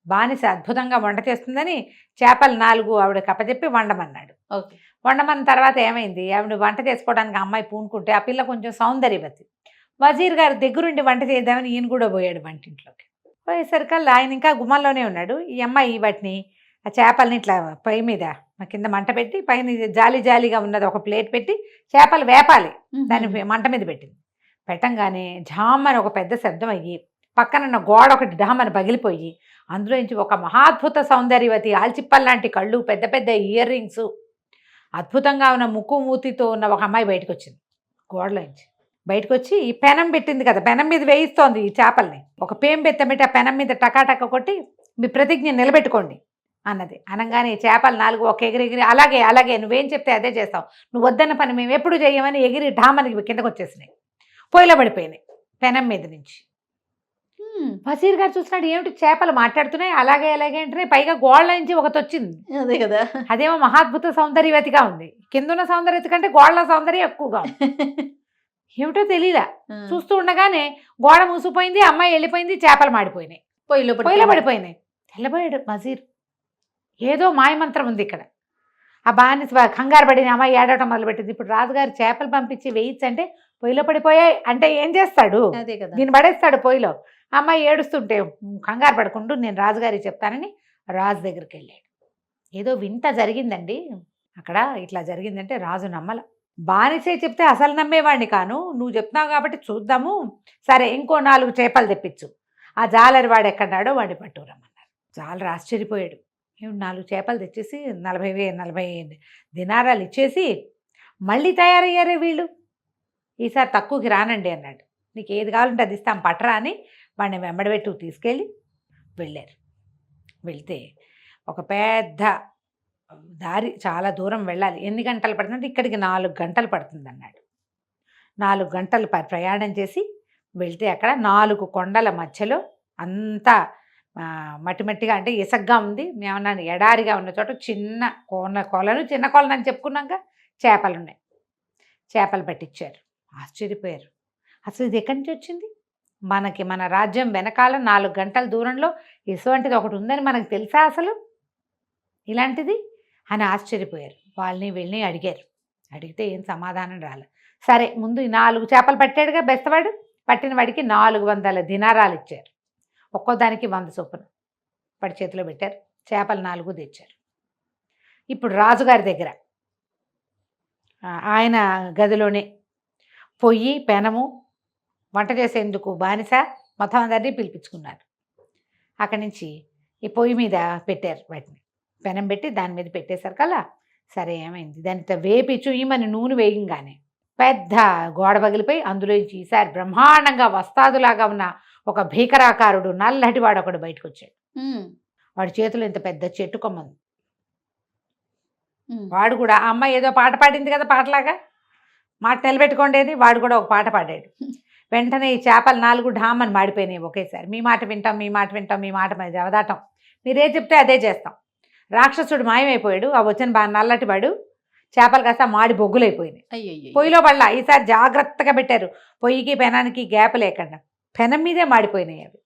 బానిస అద్భుతంగా వంట చేస్తుందని చేపలు 4 ఆవిడకి అప్పచెప్పి వండమన్నాడు. ఓకే. వండమన్న తర్వాత ఏమైంది, ఆవిడ వంట చేసుకోవడానికి అమ్మాయి పూనుకుంటే ఆ పిల్ల కొంచెం సౌందర్యవతి. వజీర్ గారు దగ్గరుండి వంట చేద్దామని ఈయన కూడా పోయాడు వంటింట్లోకి. పోయేసరికల్లా ఆయన ఇంకా గుమ్మంలోనే ఉన్నాడు. ఈ అమ్మాయి వాటిని ఆ చేపల్ని ఇట్లా పొయ్యి మీద కింద మంట పెట్టి పైన జాలిగా ఉన్నది ఒక ప్లేట్ పెట్టి చేపలు వేపాలి దాన్ని మంట మీద పెట్టింది. పెట్టంగానే ఝామ్మని ఒక పెద్ద శబ్దం అయ్యి పక్కనున్న గోడ ఒకటి ఢామని పగిలిపోయి అందులో నుంచి ఒక మహాద్భుత సౌందర్యవతి, ఆల్చిప్పల్లాంటి కళ్ళు, పెద్ద పెద్ద ఇయర్ రింగ్స్, అద్భుతంగా ఉన్న ముక్కు మూతితో ఉన్న ఒక అమ్మాయి బయటకు వచ్చింది. గోడలోంచి బయటకు వచ్చి ఈ పెనం పెట్టింది కదా, పెనం మీద వేయిస్తోంది ఈ చేపల్ని. ఒక పేం బెత్తమిటి ఆ పెనం మీద టకాటక కొట్టి మీ ప్రతిజ్ఞ నిలబెట్టుకోండి అన్నది. అనగానే ఈ చేపలు 4 ఒక ఎగిరి అలాగే నువ్వేం చెప్తే అదే చేస్తావు, నువ్వు వద్దన్న పని మేము ఎప్పుడు చేయమని ఎగిరి ఢామనికి కిందకు వచ్చేసినాయి, పొయ్యిలో పడిపోయినాయి పెనం మీద నుంచి. వజీర్ గారు చూసినాడు, ఏమిటి చేపలు మాట్లాడుతున్నాయి అలాగే అంటున్నాయి, పైగా గోళ్ళ నుంచి ఒకటి వచ్చింది. అదే కదా, అదేమో మహాద్భుత సౌందర్యవతిగా ఉంది, కిందున్న సౌందర్యవతి కంటే గోళ్ళ సౌందర్యం ఎక్కువగా ఉంది. ఏమిటో తెలీదా, చూస్తూ ఉండగానే గోడ మూసిపోయింది, అమ్మాయి వెళ్ళిపోయింది, చేపలు మాడిపోయినాయి, పొయ్యిలో పడిపోయినాయి. తెల్లబోయాడు వజీర్, ఏదో మాయమంత్రం ఉంది ఇక్కడ. ఆ బానిస కంగారు పడిన అమ్మాయి ఏడవటం మొదలుపెట్టింది. ఇప్పుడు రాజుగారు చేపలు పంపించి వేయించంటే పొయ్యిలో పడిపోయాయి అంటే ఏం చేస్తాడు, దీన్ని పడేస్తాడు పొయ్యిలో. అమ్మాయి ఏడుస్తుంటే కంగారు పడుకుంటూ నేను రాజుగారికి చెప్తానని రాజు దగ్గరికి వెళ్ళాడు. ఏదో వింత జరిగిందండి అక్కడ, ఇట్లా జరిగిందంటే రాజు నమ్మల. బానిసే చెప్తే అసలు నమ్మేవాడిని కాను, నువ్వు చెప్తున్నావు కాబట్టి చూద్దాము, సరే ఇంకో 4 చేపలు తెప్పించు, ఆ జాలరి వాడు ఎక్కడాడో వాడిని పట్టుకురమ్మన్నారు. జాలరి ఆశ్చర్యపోయాడు, 4 చేపలు తెచ్చేసి 40 దినారాలు ఇచ్చేసి మళ్ళీ తయారయ్యారే వీళ్ళు, ఈసారి తక్కువకి రానండి అన్నాడు. నీకు ఏది కావాలంటే అది ఇస్తాం పట్టరా అని వాడిని వెంబడబెట్టు తీసుకెళ్ళి వెళ్ళారు. వెళ్తే ఒక పెద్ద దారి, చాలా దూరం వెళ్ళాలి. ఎన్ని గంటలు పడుతుందంటే ఇక్కడికి 4 గంటలు పడుతుంది అన్నాడు. 4 గంటలు ప్రయాణం చేసి వెళ్తే అక్కడ 4 కొండల మధ్యలో అంతా మట్టిగా అంటే ఇసగ్గా ఉంది. మేమన్నా ఎడారిగా ఉన్న చోట చిన్న కొలను చిన్న కొలను అని చెప్పుకున్నాక చేపలు ఉన్నాయి. చేపలు పట్టించారు. ఆశ్చర్యపోయారు, అసలు ఇది ఎక్కడి నుంచి వచ్చింది, మన రాజ్యం వెనకాల 4 గంటల దూరంలో ఇటువంటిది ఒకటి ఉందని మనకు తెలుసా అసలు ఇలాంటిది అని ఆశ్చర్యపోయారు. వాళ్ళని వీళ్ళని అడిగారు. అడిగితే ఏం సమాధానం రాలేదు. సరే ముందు ఈ 4 చేపలు పట్టాడుగా బెస్తవాడు, పట్టిన వాడికి 400 దినారాలు ఇచ్చారు, ఒక్కో దానికి 100 చొప్పున వాడి చేతిలో పెట్టారు. చేపలు 4 తెచ్చారు. ఇప్పుడు రాజుగారి దగ్గర ఆయన గదిలోనే పొయ్యి, పెనము, వంట చేసేందుకు బానిస మొత్తం అందరినీ పిలిపించుకున్నారు. అక్కడి నుంచి ఈ పొయ్యి మీద పెట్టారు, వాటిని పెనం పెట్టి దాని మీద పెట్టేసరికల్లా సరే ఏమైంది, దానితో వేపి చూయమని నూనె వేయంగానే పెద్ద గోడ పగిలిపోయి అందులోంచి ఈసారి బ్రహ్మాండంగా వస్తాదులాగా ఉన్న ఒక భీకరాకారుడు నల్లటి వాడు ఒకడు బయటకు వచ్చాడు. వాడి చేతిలో ఇంత పెద్ద చెట్టు కొమ్మంది, వాడు కూడా ఆ అమ్మాయి ఏదో పాట పాడింది కదా పాటలాగా మాట నిలబెట్టుకోండి వాడు కూడా ఒక పాట పాడాడు. వెంటనే ఈ చేపలు 4 ఢామని మాడిపోయినాయి ఒకేసారి. మీ మాట వింటాం, మీ మాట వింటాం, మీ మాట మీద జవదాటం, మీరే చెప్తే అదే చేస్తాం. రాక్షసుడు మాయమైపోయాడు. ఆ వచ్చిన బాగా నల్లటివాడు. చేపలు కాస్త మాడి బొగ్గులైపోయినాయి. అయ్యయ్యో. పొయ్యిలో పడలా. ఈసారి జాగ్రత్తగా పెట్టారు, పొయ్యికి పెనానికి గ్యాప్ లేకుండా. పెనం మీదే మాడిపోయినాయి అవి.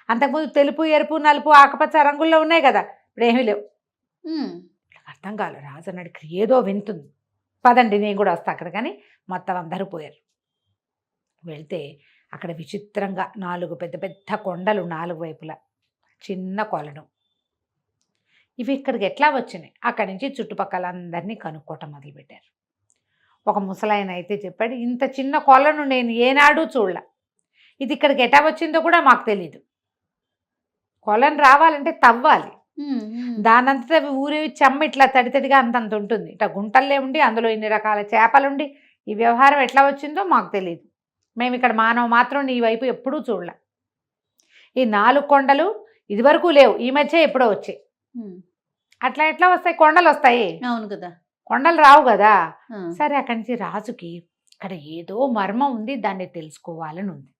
అంతకుముందు తెలుపు, ఎరుపు, నలుపు, ఆకుపచ్చ రంగుల్లో ఉన్నాయి కదా, ఇప్పుడు ఏమీ లేవు. అర్థం కాలేదు. రాజు అన్నాడు ఏదో వింటుంది, పదండి నేను కూడా వస్తా అక్కడ. కానీ మొత్తం అందరూ పోయారు. వెళ్తే అక్కడ విచిత్రంగా 4 పెద్ద పెద్ద కొండలు, 4 వైపులా చిన్న కొలను. ఇవి ఇక్కడికి ఎట్లా వచ్చినాయి? అక్కడి నుంచి చుట్టుపక్కల అందరినీ కనుక్కోవటం మొదలుపెట్టారు. ఒక ముసలాయన అయితే చెప్పాడు, ఇంత చిన్న కొలను నేను ఏనాడు చూడలే, ఇది ఇక్కడికి ఎట్లా వచ్చిందో కూడా మాకు తెలీదు. కొలను రావాలంటే తవ్వాలి, దానంతటా ఊరేవి చెమ్మ ఇట్లా తడితడిగా అంతంత ఉంటుంది. ఇట్లా గుంటల్లే ఉండి అందులో ఇన్ని రకాల చేపలుండి ఈ వ్యవహారం ఎట్లా వచ్చిందో మాకు తెలియదు. మేము ఇక్కడ మానవ మాత్రం ఈ వైపు ఎప్పుడూ చూడలే. ఈ 4 కొండలు ఇదివరకు లేవు, ఈ మధ్య ఎప్పుడో వచ్చాయి. అట్లా ఎట్లా వస్తాయి? కొండలు వస్తాయి, అవును కదా, కొండలు రావు కదా. సరే, అక్కడి నుంచి రాజుకి ఇక్కడ ఏదో మర్మం ఉంది, దాన్ని తెలుసుకోవాలని ఉంది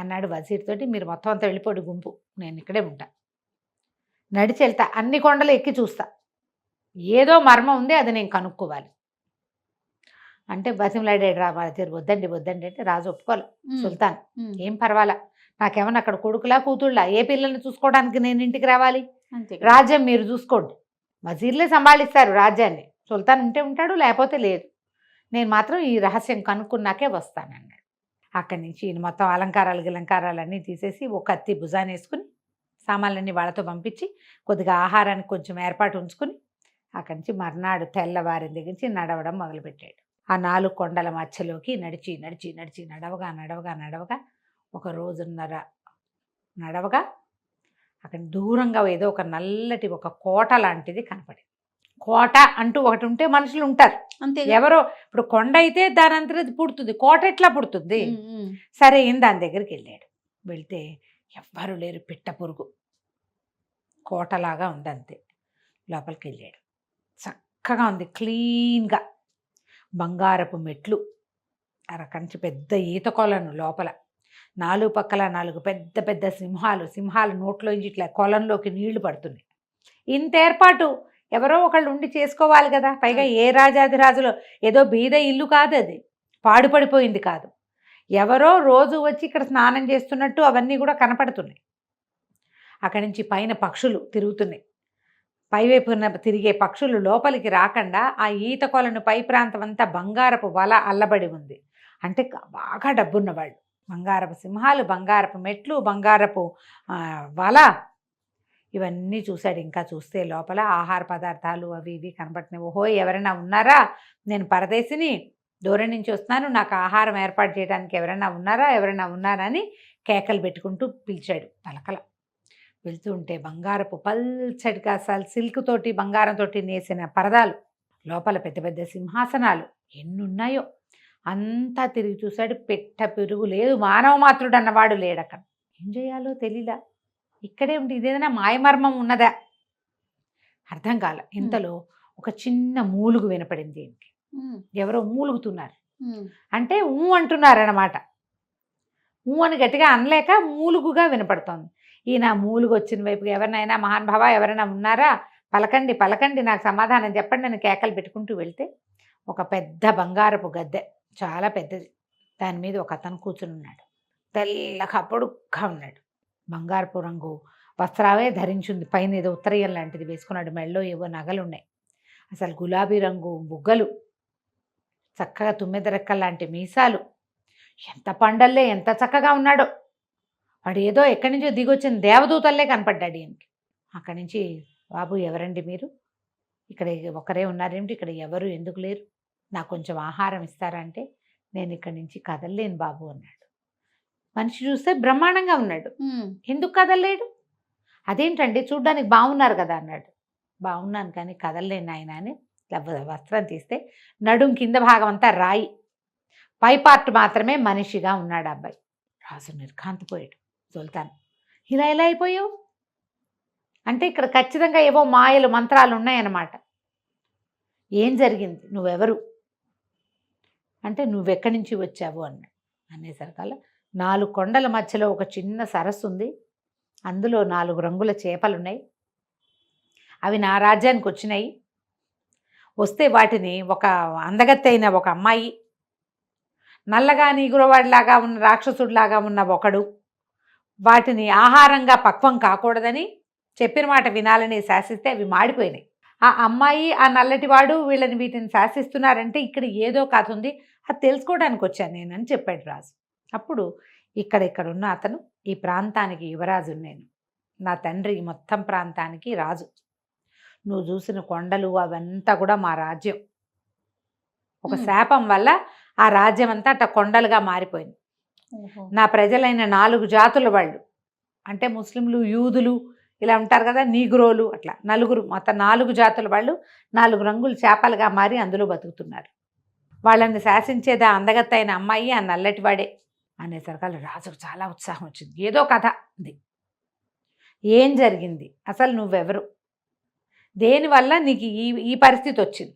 అన్నాడు వజీర్ తోటి. మీరు మొత్తం అంతా వెళ్ళిపోడు గుంపు, నేను ఇక్కడే ఉంటా, నడిచి వెళ్తా, అన్ని కొండలు ఎక్కి చూస్తా, ఏదో మర్మం ఉంది, అది నేను కనుక్కోవాలి అంటే బతిమలాడాడు రా వజీర్. వద్దండి వద్దండి అంటే రాజు ఒప్పుకోవాలి. సుల్తాన్ ఏం పర్వాలా, నాకేమన్నా అక్కడ కొడుకులా కూతుళ్ళా, ఏ పిల్లల్ని చూసుకోవడానికి నేను ఇంటికి రావాలి? రాజ్యం మీరు చూసుకోండి, వజీర్లే సంభాళిస్తారు రాజ్యాన్ని. సుల్తాన్ ఉంటే ఉంటాడు, లేకపోతే లేదు, నేను మాత్రం ఈ రహస్యం కనుక్కున్నాకే వస్తానన్నాడు. అక్కడి నుంచి ఈయన మొత్తం అలంకారాలన్నీ తీసేసి ఒక కత్తి భుజాన్ని వేసుకుని సామాన్లన్నీ వాళ్ళతో పంపించి కొద్దిగా ఆహారానికి కొంచెం ఏర్పాటు ఉంచుకుని అక్కడి నుంచి మర్నాడు తెల్లవారి దగ్గర నుంచి నడవడం మొదలుపెట్టాడు. ఆ 4 కొండల మధ్యలోకి నడిచి నడిచి నడిచి నడవగా నడవగా నడవగా 1 రోజున్నర నడవగా అక్కడ దూరంగా ఏదో ఒక నల్లటి ఒక కోట లాంటిది కనపడింది. కోట అంటూ ఒకటి ఉంటే మనుషులు ఉంటారు అంతే. ఎవరో ఇప్పుడు కొండ అయితే దాని అంతటి పుడుతుంది, కోట ఎట్లా పుడుతుంది? సరే ఈయన దాని దగ్గరికి వెళ్ళాడు. వెళ్తే ఎవ్వరు లేరు, పిట్ట పురుగు, కోటలాగా ఉంది అంతే. లోపలికి వెళ్ళాడు. చక్కగా ఉంది, క్లీన్గా, బంగారపు మెట్లు, అరకంచి పెద్ద ఈత కొలను, లోపల 4 పక్కల 4 పెద్ద పెద్ద సింహాల నోట్లోంచి ఇట్లా కొలంలోకి నీళ్లు పడుతున్నాయి. ఇంత ఏర్పాటు ఎవరో ఒకళ్ళు ఉండి చేసుకోవాలి కదా. పైగా ఏ రాజాదిరాజులో ఏదో బీద ఇల్లు కాదు, అది పాడుపడిపోయింది కాదు, ఎవరో రోజు వచ్చి ఇక్కడ స్నానం చేస్తున్నట్టు అవన్నీ కూడా కనపడుతున్నాయి. అక్కడి నుంచి పైన పక్షులు తిరుగుతున్నాయి. పైవైపున తిరిగే పక్షులు లోపలికి రాకుండా ఆ ఈత కొలను పై ప్రాంతం అంతా బంగారపు వల అల్లబడి ఉంది. అంటే బాగా డబ్బున్నవాళ్ళు, బంగారపు సింహాలు, బంగారపు మెట్లు, బంగారపు వల, ఇవన్నీ చూశాడు. ఇంకా చూస్తే లోపల ఆహార పదార్థాలు అవి ఇవి కనపడుతున్నాయి. ఓహో, ఎవరైనా ఉన్నారా? నేను పరదేశిని, దూరం నుంచి వస్తున్నాను, నాకు ఆహారం ఏర్పాటు చేయడానికి ఎవరైనా ఉన్నారా అని కేకలు పెట్టుకుంటూ పిలిచాడు. పలకల. వెళ్తూ ఉంటే బంగారపు పల్చడిగా సిల్క్ తోటి బంగారంతో నేసిన పరదాలు, లోపల పెద్ద పెద్ద సింహాసనాలు ఎన్నున్నాయో అంతా తిరిగి చూశాడు. పెట్ట పెరుగు లేదు, మానవ మాత్రుడు అన్నవాడు లేడక్కడ. ఏం చేయాలో తెలీలా. ఇక్కడే ఉండి ఇదేదైనా మాయమర్మం ఉన్నదా అర్థం కాల. ఇంతలో ఒక చిన్న మూలుగు వినపడింది. ఏంటి, ఎవరో మూలుగుతున్నారు అంటే అంటున్నారన్నమాట. అని గట్టిగా అనలేక మూలుగుగా వినపడుతోంది. ఈయన మూలుగు వచ్చిన వైపుగా ఎవరినైనా మహానుభావ ఎవరైనా ఉన్నారా, పలకండి పలకండి, నాకు సమాధానం చెప్పండి అని కేకలు పెట్టుకుంటూ వెళ్తే ఒక పెద్ద బంగారపు గద్దె, చాలా పెద్దది, దాని మీద ఒక అతను కూర్చుని ఉన్నాడు. తెల్లగా పొడుగ్గా ఉన్నాడు, బంగారపు రంగు వస్త్రాలే ధరించింది, పైన ఏదో ఉత్తరీయం లాంటిది వేసుకున్నాడు, మెళ్ళో ఏవో నగలున్నాయి, అసలు గులాబీ రంగు బుగ్గలు, చక్కగా 9 రెక్కల లాంటి మీసాలు, ఎంత పండల్లే ఎంత చక్కగా ఉన్నాడో. వాడు ఏదో ఎక్కడి నుంచో దిగొచ్చిన దేవదూతల్లే కనపడ్డాడు ఈయనకి. అక్కడి నుంచి, బాబు ఎవరండి మీరు, ఇక్కడ ఒకరే ఉన్నారేమిటి, ఇక్కడ ఎవరు ఎందుకు లేరు, నాకు కొంచెం ఆహారం ఇస్తారా అంటే, నేను ఇక్కడి నుంచి కదలలేను బాబు అన్నాడు. మనిషి చూస్తే బ్రహ్మాండంగా ఉన్నాడు, ఎందుకు కదలలేడు? అదేంటండి చూడ్డానికి బాగున్నారు కదా అన్నాడు. బాగున్నాను కానీ కదలలేను ఆయన అని వస్త్రం తీస్తే నడుం కింద భాగం అంతా రాయి, పై పార్ట్ మాత్రమే మనిషిగా ఉన్నాడు అబ్బాయి. రాజు నిర్ఘాంతపోయాడు. సుల్తాన్, ఇలా ఎలా అయిపోయావు అంటే ఇక్కడ ఖచ్చితంగా ఏవో మాయలు మంత్రాలు ఉన్నాయన్నమాట. ఏం జరిగింది, నువ్వెవరు అంటే నువ్వెక్కడి నుంచి వచ్చావు అన్నాడు. అనేసరికల్లా 4 కొండల మధ్యలో ఒక చిన్న సరస్సు ఉంది, అందులో 4 రంగుల చేపలు ఉన్నాయి, అవి నా రాజ్యానికి వచ్చినాయి. వస్తే వాటిని ఒక అందగత్తైన ఒక అమ్మాయి, నల్లగా నీగురవాడిలాగా ఉన్న రాక్షసుడిలాగా ఉన్న ఒకడు వాటిని ఆహారంగా పక్వం కాకూడదని చెప్పిన మాట వినాలని శాసిస్తే అవి మాడిపోయినాయి. ఆ అమ్మాయి ఆ నల్లటివాడు వీటిని శాసిస్తున్నారంటే ఇక్కడ ఏదో కథ ఉంది, అది తెలుసుకోవడానికి వచ్చాను నేను అని చెప్పాడు రాజు. అప్పుడు ఇక్కడున్న అతను ఈ ప్రాంతానికి యువరాజు, నేను నా తండ్రి మొత్తం ప్రాంతానికి రాజు. నువ్వు చూసిన కొండలు అవంతా కూడా మా రాజ్యం. ఒక శాపం వల్ల ఆ రాజ్యం అంతా అట్ట కొండలుగా మారిపోయింది. నా ప్రజలైన 4 జాతుల వాళ్ళు, అంటే ముస్లింలు, యూదులు ఇలా ఉంటారు కదా, నీగ్రోలు, అట్లా మొత్తం 4 జాతుల వాళ్ళు 4 రంగులు చేపలుగా మారి అందులో బతుకుతున్నారు. వాళ్ళని శాసించేది ఆ అందగత్తైన అమ్మాయి, ఆ నల్లటివాడే. అనేసరికి రాజుకు చాలా ఉత్సాహం వచ్చింది. ఏదో కథ ఉంది, ఏం జరిగింది, అసలు నువ్వెవరు, దేనివల్ల నీకు ఈ పరిస్థితి వచ్చింది,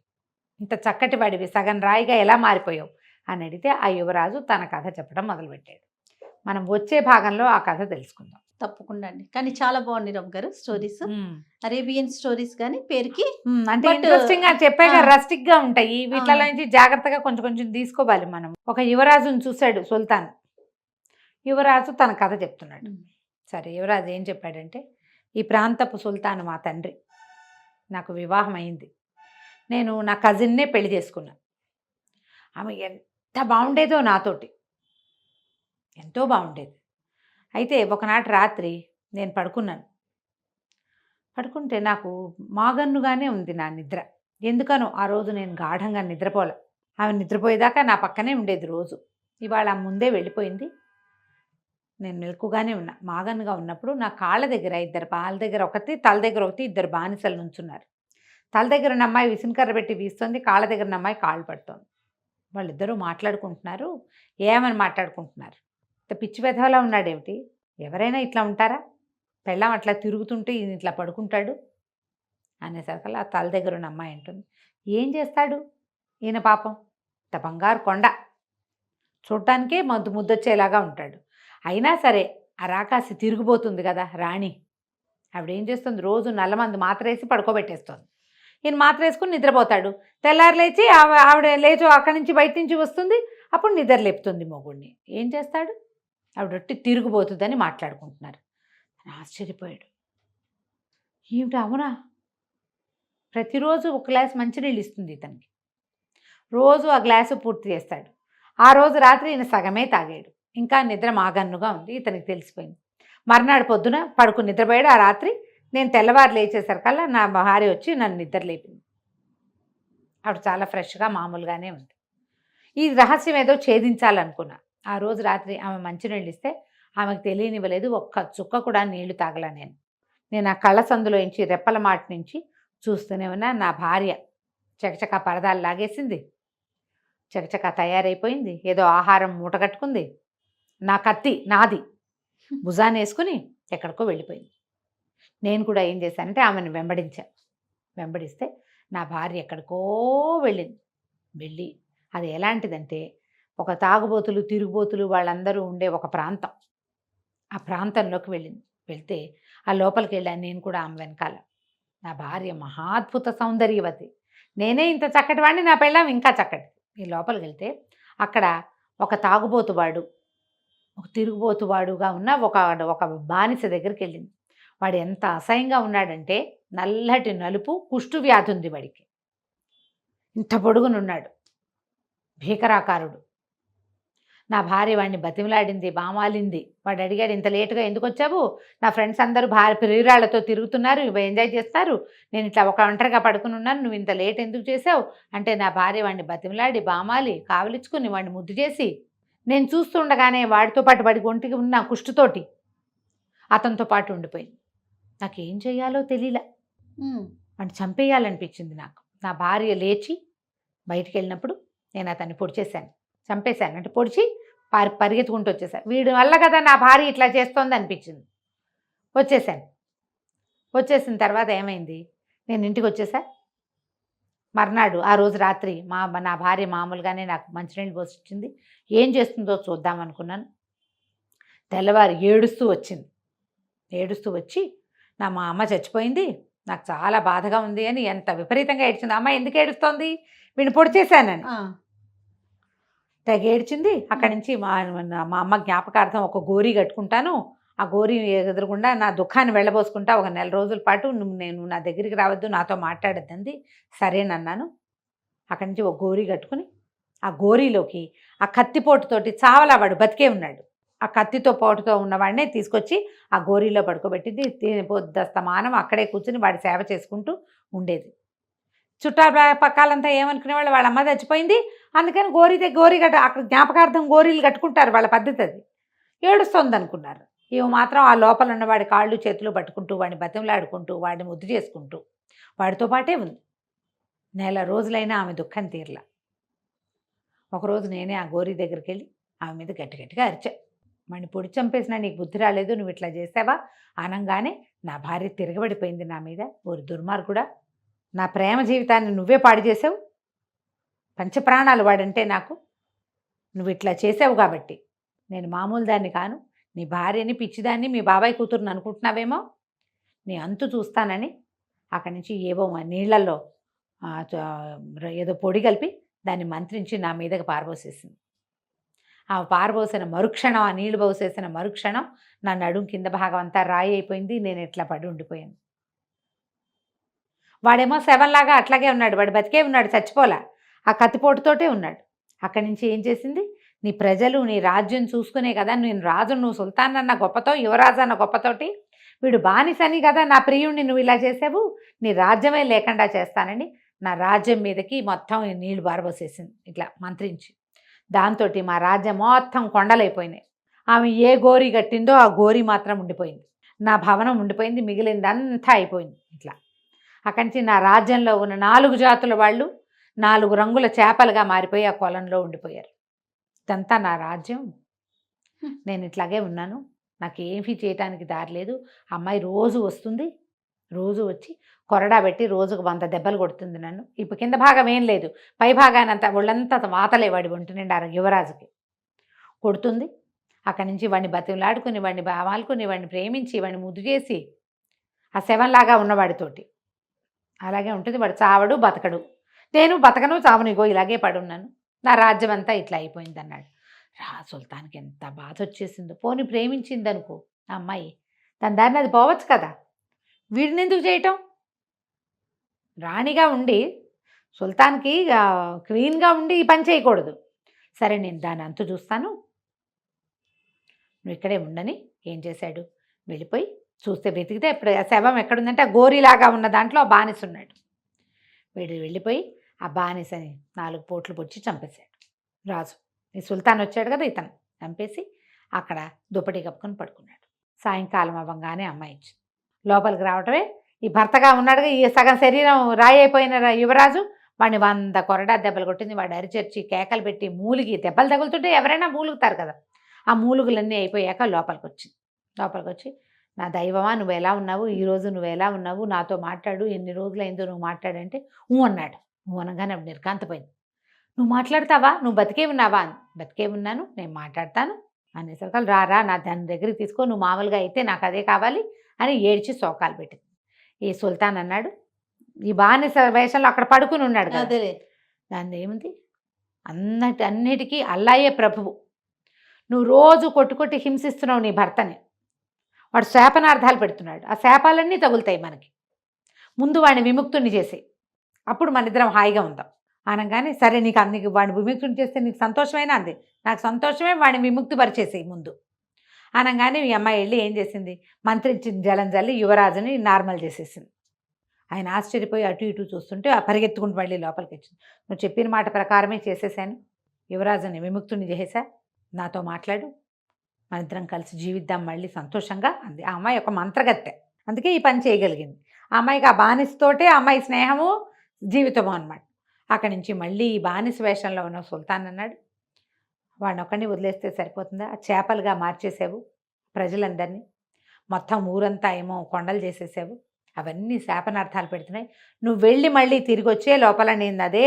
ఇంత చక్కటి వాడివి సగం రాయిగా ఎలా మారిపోయావు అని అడిగితే ఆ యువరాజు తన కథ చెప్పడం మొదలుపెట్టాడు. మనం వచ్చే భాగంలో ఆ కథ తెలుసుకుందాం. తప్పకుండా అండి. కానీ చాలా బాగుంది రమ్య గారు స్టోరీస్, అరేబియన్ స్టోరీస్ కానీ పేరుకి అంటే ఇంట్రెస్టింగ్ గా చెప్పాక రస్టిక్ గా ఉంటాయి. వీటిలో నుంచి జాగ్రత్తగా కొంచెం కొంచెం తీసుకోవాలి మనం. ఒక యువరాజుని చూశాడు సుల్తాన్. యువరాజు తన కథ చెప్తున్నాడు. సరే, యువరాజు ఏం చెప్పాడంటే, ఈ ప్రాంతపు సుల్తాన్ మా తండ్రి, నాకు వివాహం అయింది, నేను నా కజిన్నే పెళ్లి చేసుకున్నాను. ఆమె ఎంత బాగుండేదో నాతోటి, ఎంతో బాగుండేది. అయితే ఒకనాటి రాత్రి నేను పడుకుంటే నాకు మాగన్నుగానే ఉంది నా నిద్ర. ఎందుకనో ఆ రోజు నేను గాఢంగా నిద్రపోలే. ఆమె నిద్రపోయేదాకా నా పక్కనే ఉండేది రోజు. ఇవాళ ముందే వెళ్ళిపోయింది. నేను మెలకుగానే ఉన్నా. మాగన్నుగా ఉన్నప్పుడు నా కాళ్ళ దగ్గర పాల దగ్గర ఒకటి, తల దగ్గర ఒకటి, 2 బానిసలు నుంచున్నారు. తల దగ్గర ఉన్న అమ్మాయి విసునకర్ర పెట్టి వీస్తుంది, కాళ్ళ దగ్గర ఉన్న అమ్మాయి కాళ్ళు పడుతోంది. వాళ్ళిద్దరూ మాట్లాడుకుంటున్నారు. ఏమని మాట్లాడుకుంటున్నారు? పిచ్చి వెధవలా ఉన్నాడేమిటి, ఎవరైనా ఇట్లా ఉంటారా, పెళ్ళాం అట్లా తిరుగుతుంటే ఈయన ఇట్లా పడుకుంటాడు అనేసరికి ఆ తల దగ్గర ఉన్న అమ్మాయి అంటుంది, ఏం చేస్తాడు ఈయన పాపం, ఇంత బంగారు కొండ, చూడటానికే ముద్దొచ్చేలాగా ఉంటాడు. అయినా సరే ఆ రాకాసి తిరిగిపోతుంది కదా రాణి, ఆవిడేం చేస్తుంది, రోజు నల్లమందు మాత్రేసి పడుకోబెట్టేస్తుంది. ఈయన మాత్ర వేసుకుని నిద్రపోతాడు. తెల్లారు లేచి ఆవిడ లేచో అక్కడి నుంచి బయట నుంచి వస్తుంది, అప్పుడు నిద్ర లేపుతుంది మొగుడిని. ఏం చేస్తాడు, ఆవిడొట్టి తిరిగిపోతుందని మాట్లాడుకుంటున్నారు. ఆశ్చర్యపోయాడు. ఏమిటి, అవునా, ప్రతిరోజు ఒక గ్లాస్ మంచినీళ్ళు ఇస్తుంది ఇతనికి, రోజు ఆ గ్లాసు పూర్తి చేస్తాడు. ఆ రోజు రాత్రి ఈయన సగమే తాగాడు, ఇంకా నిద్ర మాగన్నుగా ఉంది. ఇతనికి తెలిసిపోయింది. మర్నాడు పొద్దున పడుకుని నిద్రపోయాడు. ఆ రాత్రి నేను తెల్లవారు లేచేసరికల్లా నా భార్య వచ్చి నన్ను నిద్ర లేపింది. ఆవిడ చాలా ఫ్రెష్గా మామూలుగానే ఉంది. ఈ రహస్యం ఏదో ఛేదించాలనుకున్నా. ఆ రోజు రాత్రి ఆమె మంచినీళ్ళు ఇస్తే ఆమెకు తెలియనివ్వలేదు, ఒక్క చుక్క కూడా నీళ్లు తాగలా. నేను ఆ కళ్ళ సందులో నుంచి, రెప్పల మాట నుంచి చూస్తూనే ఉన్నా. నా భార్య చకచక పరదాలు లాగేసింది, చకచక తయారైపోయింది, ఏదో ఆహారం మూటగట్టుకుంది, నా కత్తి నాది భుజాన్ని వేసుకుని ఎక్కడికో వెళ్ళిపోయింది. నేను కూడా ఏం చేశానంటే ఆమెను వెంబడిస్తే నా భార్య ఎక్కడికో వెళ్ళి అది ఎలాంటిదంటే, ఒక తాగుబోతులు, తిరుగుబోతులు వాళ్ళందరూ ఉండే ఒక ప్రాంతం. ఆ ప్రాంతంలోకి వెళ్తే ఆ లోపలికి వెళ్ళాను నేను కూడా ఆమె వెనకాల. నా భార్య మహాద్భుత సౌందర్యవతి, నేనే ఇంత చక్కటి వాడిని, నా పెళ్ళాం ఇంకా చక్కటి. ఈ లోపలికి వెళ్తే అక్కడ ఒక తాగుబోతువాడు, ఒక తిరుగుబోతువాడుగా ఉన్న ఒక బానిస దగ్గరికి వెళ్ళింది. వాడు ఎంత అసహ్యంగా ఉన్నాడంటే, నల్లటి నలుపు, కుష్టు వ్యాధి ఉంది వాడికి, ఇంత పొడుగునున్నాడు, భీకరాకారుడు. నా భార్య వాడిని బతిమలాడింది, బామాలింది. వాడు అడిగాడు, ఇంత లేటుగా ఎందుకు వచ్చావు, నా ఫ్రెండ్స్ అందరూ ప్రియురాళ్లతో తిరుగుతున్నారు, ఎంజాయ్ చేస్తారు, నేను ఇట్లా ఒంటరిగా పడుకుని ఉన్నాను, నువ్వు ఇంత లేట్ ఎందుకు చేసావు అంటే, నా భార్య వాడిని బతిమలాడి బామాలి కావలించుకుని వాడిని ముద్దు చేసి, నేను చూస్తుండగానే వాడితో పాటు వాడి ఒంటికి ఉన్న కుష్టుతోటి అతనితో పాటు ఉండిపోయింది. నాకేం చేయాలో తెలియలే, వాడిని చంపేయాలనిపించింది నాకు. నా భార్య లేచి బయటికి వెళ్ళినప్పుడు నేను అతన్ని చంపేశాను అంటే పొడిచి పరిగెత్తుకుంటూ వచ్చేసాను. వీడి వల్ల కదా నా భార్య ఇట్లా చేస్తోంది అనిపించింది. వచ్చేసిన తర్వాత ఏమైంది, నేను ఇంటికి వచ్చేసా. మర్నాడు ఆ రోజు రాత్రి నా భార్య మామూలుగానే నాకు మంచినీళ్ళు పోసిచ్చింది. ఏం చేస్తుందో చూద్దాం అనుకున్నాను. తెల్లవారు ఏడుస్తూ వచ్చింది. ఏడుస్తూ వచ్చి మా అమ్మ చచ్చిపోయింది, నాకు చాలా బాధగా ఉంది అని ఎంత విపరీతంగా ఏడ్చింది. అమ్మ ఎందుకు ఏడుస్తోంది, వీడిని పొడి చేశానని తెగ ఏడ్చింది. అక్కడి నుంచి మా అమ్మ జ్ఞాపకార్థం ఒక గోరీ కట్టుకుంటాను, ఆ గోరీ ఎదురుగుండా నా దుఃఖాన్ని వెళ్ళబోసుకుంటా ఒక 1 నెల రోజుల పాటు నేను నా దగ్గరికి రావద్దు, నాతో మాట్లాడద్దంది. సరేనన్నాను. అక్కడి నుంచి ఒక గోరీ కట్టుకుని ఆ గోరీలోకి ఆ కత్తిపోటుతోటి చావలా వాడు బతికే ఉన్నాడు, ఆ కత్తితో పోటుతో ఉన్నవాడినే తీసుకొచ్చి ఆ గోరీలో పడుకోబెట్టింది. పొద్దస్తమానం అక్కడే కూర్చుని వాడి సేవ చేసుకుంటూ ఉండేది. చుట్టాల పక్కాలంతా ఏమనుకునేవాళ్ళు, వాళ్ళ అమ్మ చచ్చిపోయింది అందుకని గోరీ అక్కడ జ్ఞాపకార్థం గోరీలు కట్టుకుంటారు, వాళ్ళ పద్ధతి అది. ఏడుస్తోంది అనుకున్నారు. ఇవి మాత్రం ఆ లోపల ఉన్న వాడి కాళ్ళు చేతులు పట్టుకుంటూ వాడిని బతిమలాడుకుంటూ వాడిని ముద్దు చేసుకుంటూ వాడితో పాటే ఉంది. 1 నెల రోజులైనా ఆమె దుఃఖం తీరలా. ఒకరోజు నేనే ఆ గోరీ దగ్గరికి వెళ్ళి ఆమె మీద గట్టిగా అరిచా. వాడిని పొడి చంపేసినా నీకు బుద్ధి రాలేదు, నువ్వు ఇట్లా చేసావా అనగానే నా భార్య తిరగబడిపోయింది నా మీద. ఓరి దుర్మార్గుడా, నా ప్రేమ జీవితాన్ని నువ్వే పాడు చేసావు, పంచప్రాణాలు వాడంటే నాకు, నువ్వు ఇట్లా చేసావు కాబట్టి నేను మామూలు దాన్ని కాను, నీ భార్యని పిచ్చిదాన్ని మీ బాబాయ్ కూతురుని అనుకుంటున్నావేమో, నీ అంతు చూస్తానని అక్కడి నుంచి ఏవో నీళ్లలో ఏదో పొడి కలిపి దాన్ని మంత్రించి నా మీదకి పారబోసేసింది. ఆ పారబోసిన మరుక్షణం, ఆ నీళ్లు పోసేసిన మరుక్షణం నా నడుం కింద భాగం అంతా రాయి అయిపోయింది. నేను ఎట్లా పడి ఉండిపోయాను. వాడేమో శవంలాగా అట్లాగే ఉన్నాడు, వాడు బతికే ఉన్నాడు, చచ్చిపోలా, ఆ కత్తిపోటుతోటే ఉన్నాడు. అక్కడి నుంచి ఏం చేసింది, నీ ప్రజలు నీ రాజ్యం చూసుకునే కదా, నేను రాజు, నువ్వు సుల్తాన్ అన్న గొప్పతో, యువరాజు అన్న గొప్పతోటి, వీడు బానిసని కదా నా ప్రియుణ్ణి నువ్వు ఇలా చేసావు, నీ రాజ్యమే లేకుండా చేస్తానని నా రాజ్యం మీదకి మొత్తం నీళ్లు బారబోసేసింది ఇట్లా మంత్రించి. దాంతో మా రాజ్యం మొత్తం కొండలైపోయినాయి. ఆమె ఏ గోరీ కట్టిందో ఆ గోరీ మాత్రం ఉండిపోయింది, నా భవనం ఉండిపోయింది, మిగిలిందంతా అయిపోయింది ఇట్లా. అక్కడి నుంచి నా రాజ్యంలో ఉన్న 4 జాతుల వాళ్ళు 4 రంగుల చేపలుగా మారిపోయి ఆ కొలంలో ఉండిపోయారు. ఇదంతా నా రాజ్యం, నేను ఇట్లాగే ఉన్నాను, నాకు ఏమీ చేయటానికి దారి లేదు. అమ్మాయి రోజు వస్తుంది, రోజు వచ్చి కొరడా పెట్టి రోజుకు 100 దెబ్బలు కొడుతుంది నన్ను. ఇప్పుడు కింద భాగం ఏం లేదు, పై భాగానంతా ఒళ్ళంతా వాతలే వాడి ఒంటి నిండా యువరాజుకి కొడుతుంది. అక్కడి నుంచి వాడిని బతిమలాడుకుని, వాడిని బావాలుకుని, వాడిని ప్రేమించి, వాడిని ముద్దు చేసి ఆ శవంలాగా ఉన్నవాడితోటి అలాగే ఉంటుంది. వాడు చావడు బతకడు, నేను బతకను చావను, ఇగో ఇలాగే పడున్నాను, నా రాజ్యం అంతా ఇట్లా అయిపోయింది అన్నాడు. సుల్తాన్కి ఎంత బాధ వచ్చేసిందో. పోని ప్రేమించింది అనుకో ఆ అమ్మాయి, దాని దారిని అది పోవచ్చు కదా, వీడిని ఎందుకు చేయటం? రాణిగా ఉండి సుల్తాన్కి క్వీన్గా ఉండి ఈ పని చేయకూడదు. సరే నేను దాని అంతు చూస్తాను, నువ్వు ఇక్కడే ఉండని. ఏం చేశాడు, వెళ్ళిపోయి చూస్తే వెతికితే ఇప్పుడు ఆ శవం ఎక్కడుందంటే ఆ గోరీలాగా ఉన్న దాంట్లో ఆ బానిస ఉన్నాడు. వీడు వెళ్ళిపోయి ఆ బానిసని 4 పోట్లు పొడిచి చంపేశాడు రాజు. ఈ సుల్తాన్ వచ్చాడు కదా, ఇతను చంపేసి అక్కడ దుప్పటి కప్పుకొని పడుకున్నాడు. సాయంకాలం అవ్వగానే అమ్మాయి ఇచ్చింది. లోపలికి రావటమే ఈ భర్తగా ఉన్నాడుగా, ఈ సగం శరీరం రాయి అయిపోయిన యువరాజు వాడిని 100 కొరడా దెబ్బలు కొట్టింది. వాడు అరిచర్చి కేకలు పెట్టి మూలిగి దెబ్బలు తగులుతుంటే ఎవరైనా మూలుగుతారు కదా, ఆ మూలుగులన్నీ అయిపోయాక లోపలికి వచ్చింది. లోపలికి వచ్చి నా దైవమా నువ్వు ఎలా ఉన్నావు, ఈరోజు నువ్వు ఎలా ఉన్నావు, నాతో మాట్లాడు, ఎన్ని రోజులైందో నువ్వు మాట్లాడంటే అన్నాడు. అనగానే అప్పుడు నిర్కాంతపోయింది. నువ్వు మాట్లాడతావా, నువ్వు బతికే ఉన్నావా అని. బతికే ఉన్నాను, నేను మాట్లాడతాను అనేసరికి రా నా దాని దగ్గరికి తీసుకో, నువ్వు మామూలుగా అయితే నాకు అదే కావాలి అని ఏడ్చి శోకాలు పెట్టింది. ఈ సుల్తాన్ అన్నాడు, ఈ బానిస వేషంలో అక్కడ పడుకుని ఉన్నాడు కదా, దాని ఏముంది, అన్నిటికీ అల్లాయే ప్రభువు, నువ్వు రోజు కొట్టుకొట్టి హింసిస్తున్నావు నీ భర్తని, వాడు శాపనార్థాలు పెడుతున్నాడు, ఆ శాపాలన్నీ తగులుతాయి మనకి, ముందు వాడిని విముక్తుని చేసి అప్పుడు మన ఇద్దరం హాయిగా ఉందాం అనగానే, సరే నీకు వాడిని విముక్తుని చేస్తే నీకు సంతోషమైనా అంది, నాకు సంతోషమే, వాడిని విముక్తి పరిచేసి ముందు అనగానే ఈ అమ్మాయి వెళ్ళి ఏం చేసింది, మంత్రించిన జలం జల్లి యువరాజుని నార్మల్ చేసేసింది. ఆయన ఆశ్చర్యపోయి అటు ఇటు చూస్తుంటే ఆ పరిగెత్తుకుంటూ మళ్ళీ లోపలికి వచ్చింది. నువ్వు చెప్పిన మాట ప్రకారమే చేసేసాను, యువరాజుని విముక్తుని చేసా, నాతో మాట్లాడు, మన ఇద్దరం కలిసి జీవిద్దాం మళ్ళీ సంతోషంగా అంది. ఆ అమ్మాయి ఒక మంత్రగత్తె, అందుకే ఈ పని చేయగలిగింది. ఆ అమ్మాయికి ఆ బానిసతోటే ఆ అమ్మాయి స్నేహము జీవితము అన్నమాట. అక్కడి నుంచి మళ్ళీ ఈ బానిస వేషంలో ఉన్న సుల్తాన్ అన్నాడు, వాడిని ఒక్కడిని వదిలేస్తే సరిపోతుందా, చేపలుగా మార్చేసావు ప్రజలందరినీ, మొత్తం ఊరంతా ఏమో కొండలు చేసేసావు, అవన్నీ శాపనార్థాలు పెడుతున్నాయి. నువ్వు వెళ్ళి మళ్ళీ తిరిగి వచ్చే లోపల నేను అదే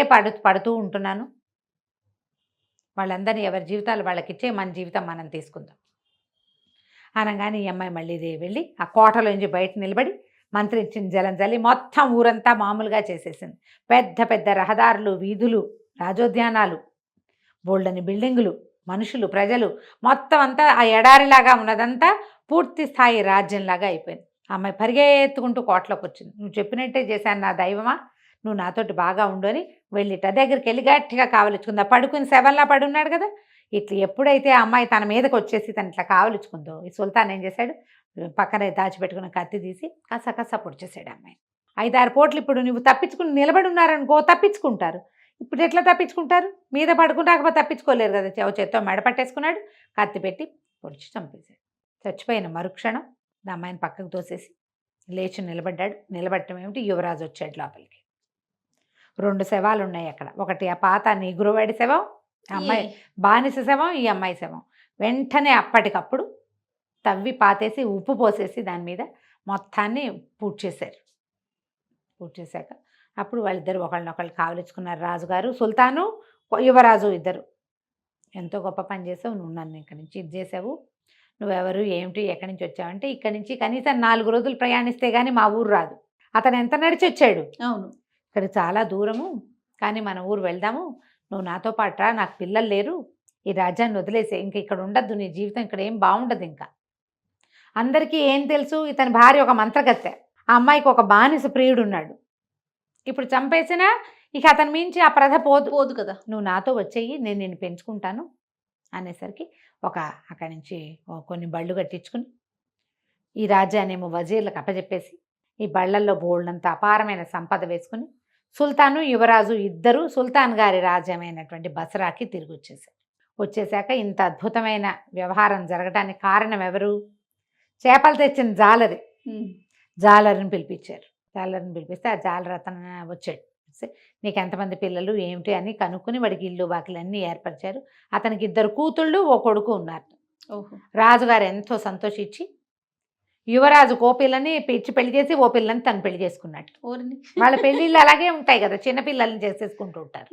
పడుతూ ఉంటున్నాను. వాళ్ళందరినీ ఎవరి జీవితాలు వాళ్ళకిచ్చే మన జీవితం మనం తీసుకుందాం అనగానే ఈ అమ్మాయి మళ్ళీ వెళ్ళి ఆ కోటలోంచి బయట నిలబడి మంత్రించిన జలం జల్లి మొత్తం ఊరంతా మామూలుగా చేసేసింది. పెద్ద పెద్ద రహదారులు, వీధులు, రాజోద్యానాలు, బోల్డని బిల్డింగులు, మనుషులు, ప్రజలు మొత్తం అంతా ఆ ఎడారిలాగా ఉన్నదంతా పూర్తి స్థాయి రాజ్యంలాగా అయిపోయింది. ఆ అమ్మాయి పరిగెత్తుకుంటూ కోటలోకి వచ్చింది. నువ్వు చెప్పినట్టే చేశాను నా దైవమా, నువ్వు నాతోటి బాగా ఉండు అని వెళ్ళి దగ్గరికి వెళ్ళి గట్టిగా కావలించుకుందా. పడుకుని శవంలా పడున్నాడు కదా. ఇట్లా ఎప్పుడైతే ఆ అమ్మాయి తన మీదకి వచ్చేసి తను ఇట్లా కావలించుకుందో, ఈ సుల్తాన్ ఏం చేశాడు, పక్కన దాచిపెట్టుకున్న కత్తి తీసి కసకస పొడిచేసాడు అమ్మాయి. 5-6 పోట్లు ఇప్పుడు నువ్వు తప్పించుకుని నిలబడి ఉన్నారనుకో, తప్పించుకుంటారు. ఇప్పుడు ఎట్లా తప్పించుకుంటారు? మీద పడుకుంటాకపోతే తప్పించుకోలేరు కదా. చేత్తో మెడ పట్టేసుకున్నాడు, కత్తి పెట్టి పొడిచి చంపేశాడు. చచ్చిపోయిన మరుక్షణం ఆ అమ్మాయిని పక్కకు తోసేసి లేచి నిలబడ్డాడు. నిలబడటం ఏమిటి, యువరాజు వచ్చాడు లోపలికి. 2 శవాలు ఉన్నాయి అక్కడ. ఒకటి ఆ పాత నిగురువాడి శవం, ఆ అమ్మాయి బానిస శవం, ఈ అమ్మాయి శవం. వెంటనే అప్పటికప్పుడు తవ్వి పాతేసి ఉప్పు పోసేసి దాని మీద మొత్తాన్ని పూడ్చేశారు. పూడ్చేశాక అప్పుడు వాళ్ళిద్దరు ఒకళ్ళనొకళ్ళు కావలించుకున్నారు. రాజుగారు, సుల్తాను, యువరాజు ఇద్దరు. ఎంతో గొప్ప పని చేసావు నువ్వు, నన్ను ఇక్కడి నుంచి ఇది చేసావు, నువ్వెవరు, ఏమిటి, ఎక్కడి నుంచి వచ్చావంటే ఇక్కడి నుంచి కనీసం 4 రోజులు ప్రయాణిస్తే కానీ మా ఊరు రాదు. అతను ఎంత నడిచి వచ్చాడు. అవును, ఇక్కడ చాలా దూరము, కానీ మన ఊరు వెళ్దాము, నువ్వు నాతో పాటు రా, నాకు పిల్లలు లేరు, ఈ రాజ్యాన్ని వదిలేసే, ఇంక ఇక్కడ ఉండద్దు, నీ జీవితం ఇక్కడ ఏం బాగుండదు. ఇంకా అందరికీ ఏం తెలుసు, ఇతని భార్య ఒక మంత్రగత్తె, ఆ అమ్మాయికి ఒక బానిస ప్రియుడు ఉన్నాడు. ఇప్పుడు చంపేసినా ఇక అతని మించి ఆ ప్రధ పోదు కదా. నువ్వు నాతో వచ్చేయి, నేను నిన్ను పెంచుకుంటాను అనేసరికి అక్కడి నుంచి కొన్ని బళ్ళు కట్టించుకుని ఈ రాజ్యాన్నేమో వజీర్లకు అప్పచెప్పేసి ఈ బళ్ళల్లో బోల్డంత అపారమైన సంపద వేసుకుని సుల్తాను, యువరాజు ఇద్దరు సుల్తాన్ గారి రాజ్యమైనటువంటి బసరాకి తిరిగి వచ్చేసాక ఇంత అద్భుతమైన వ్యవహారం జరగడానికి కారణం ఎవరు? చేపలు తెచ్చిన జాలరిని పిలిపించారు. జాలరిని పిలిపిస్తే ఆ జాలర్ అతను వచ్చాడు. నీకు ఎంతమంది పిల్లలు ఏమిటి అని కనుక్కుని వాడికి ఇల్లు వాకిలన్నీ ఏర్పరిచారు. అతనికి 2 కూతుళ్ళు, 1 కొడుకు ఉన్నారు. రాజుగారు ఎంతో సంతోషించి యువరాజు ఓ పిల్లని పిచ్చి పెళ్లి చేసి ఓ పిల్లని తను పెళ్లి చేసుకున్నట్టు. వాళ్ళ పెళ్ళిళ్ళు అలాగే ఉంటాయి కదా, చిన్నపిల్లల్ని చేసేసుకుంటూ ఉంటారు.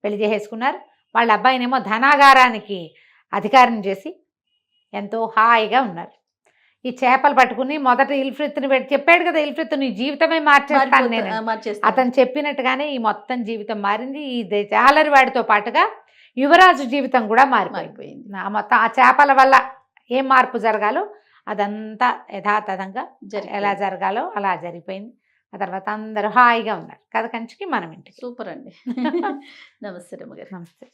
పెళ్లి చేసేసుకున్నారు. వాళ్ళ అబ్బాయినేమో ధనాగారానికి అధికారం చేసి ఎంతో హాయిగా ఉన్నారు. ఈ చేపలు పట్టుకుని మొదట ఇల్ఫ్రిత్ని చెప్పాడు కదా, ఇల్ఫ్రిత్ నీ జీవితమే మార్చేస్తాను నేను. అతను చెప్పినట్టుగానే ఈ మొత్తం జీవితం మారింది. ఈ జాలరి వాడితో పాటుగా యువరాజు జీవితం కూడా మారిపోయింది. మొత్తం ఆ చేపల వల్ల ఏం మార్పు జరగాలో అదంతా యథాతథంగా ఎలా జరగాలో అలా జరిగిపోయింది. ఆ తర్వాత అందరూ హాయిగా ఉన్నారు. కథ కంచికి మనం ఇంటికి. సూపర్ అండి. నమస్తే రమ్మగారు. నమస్తే.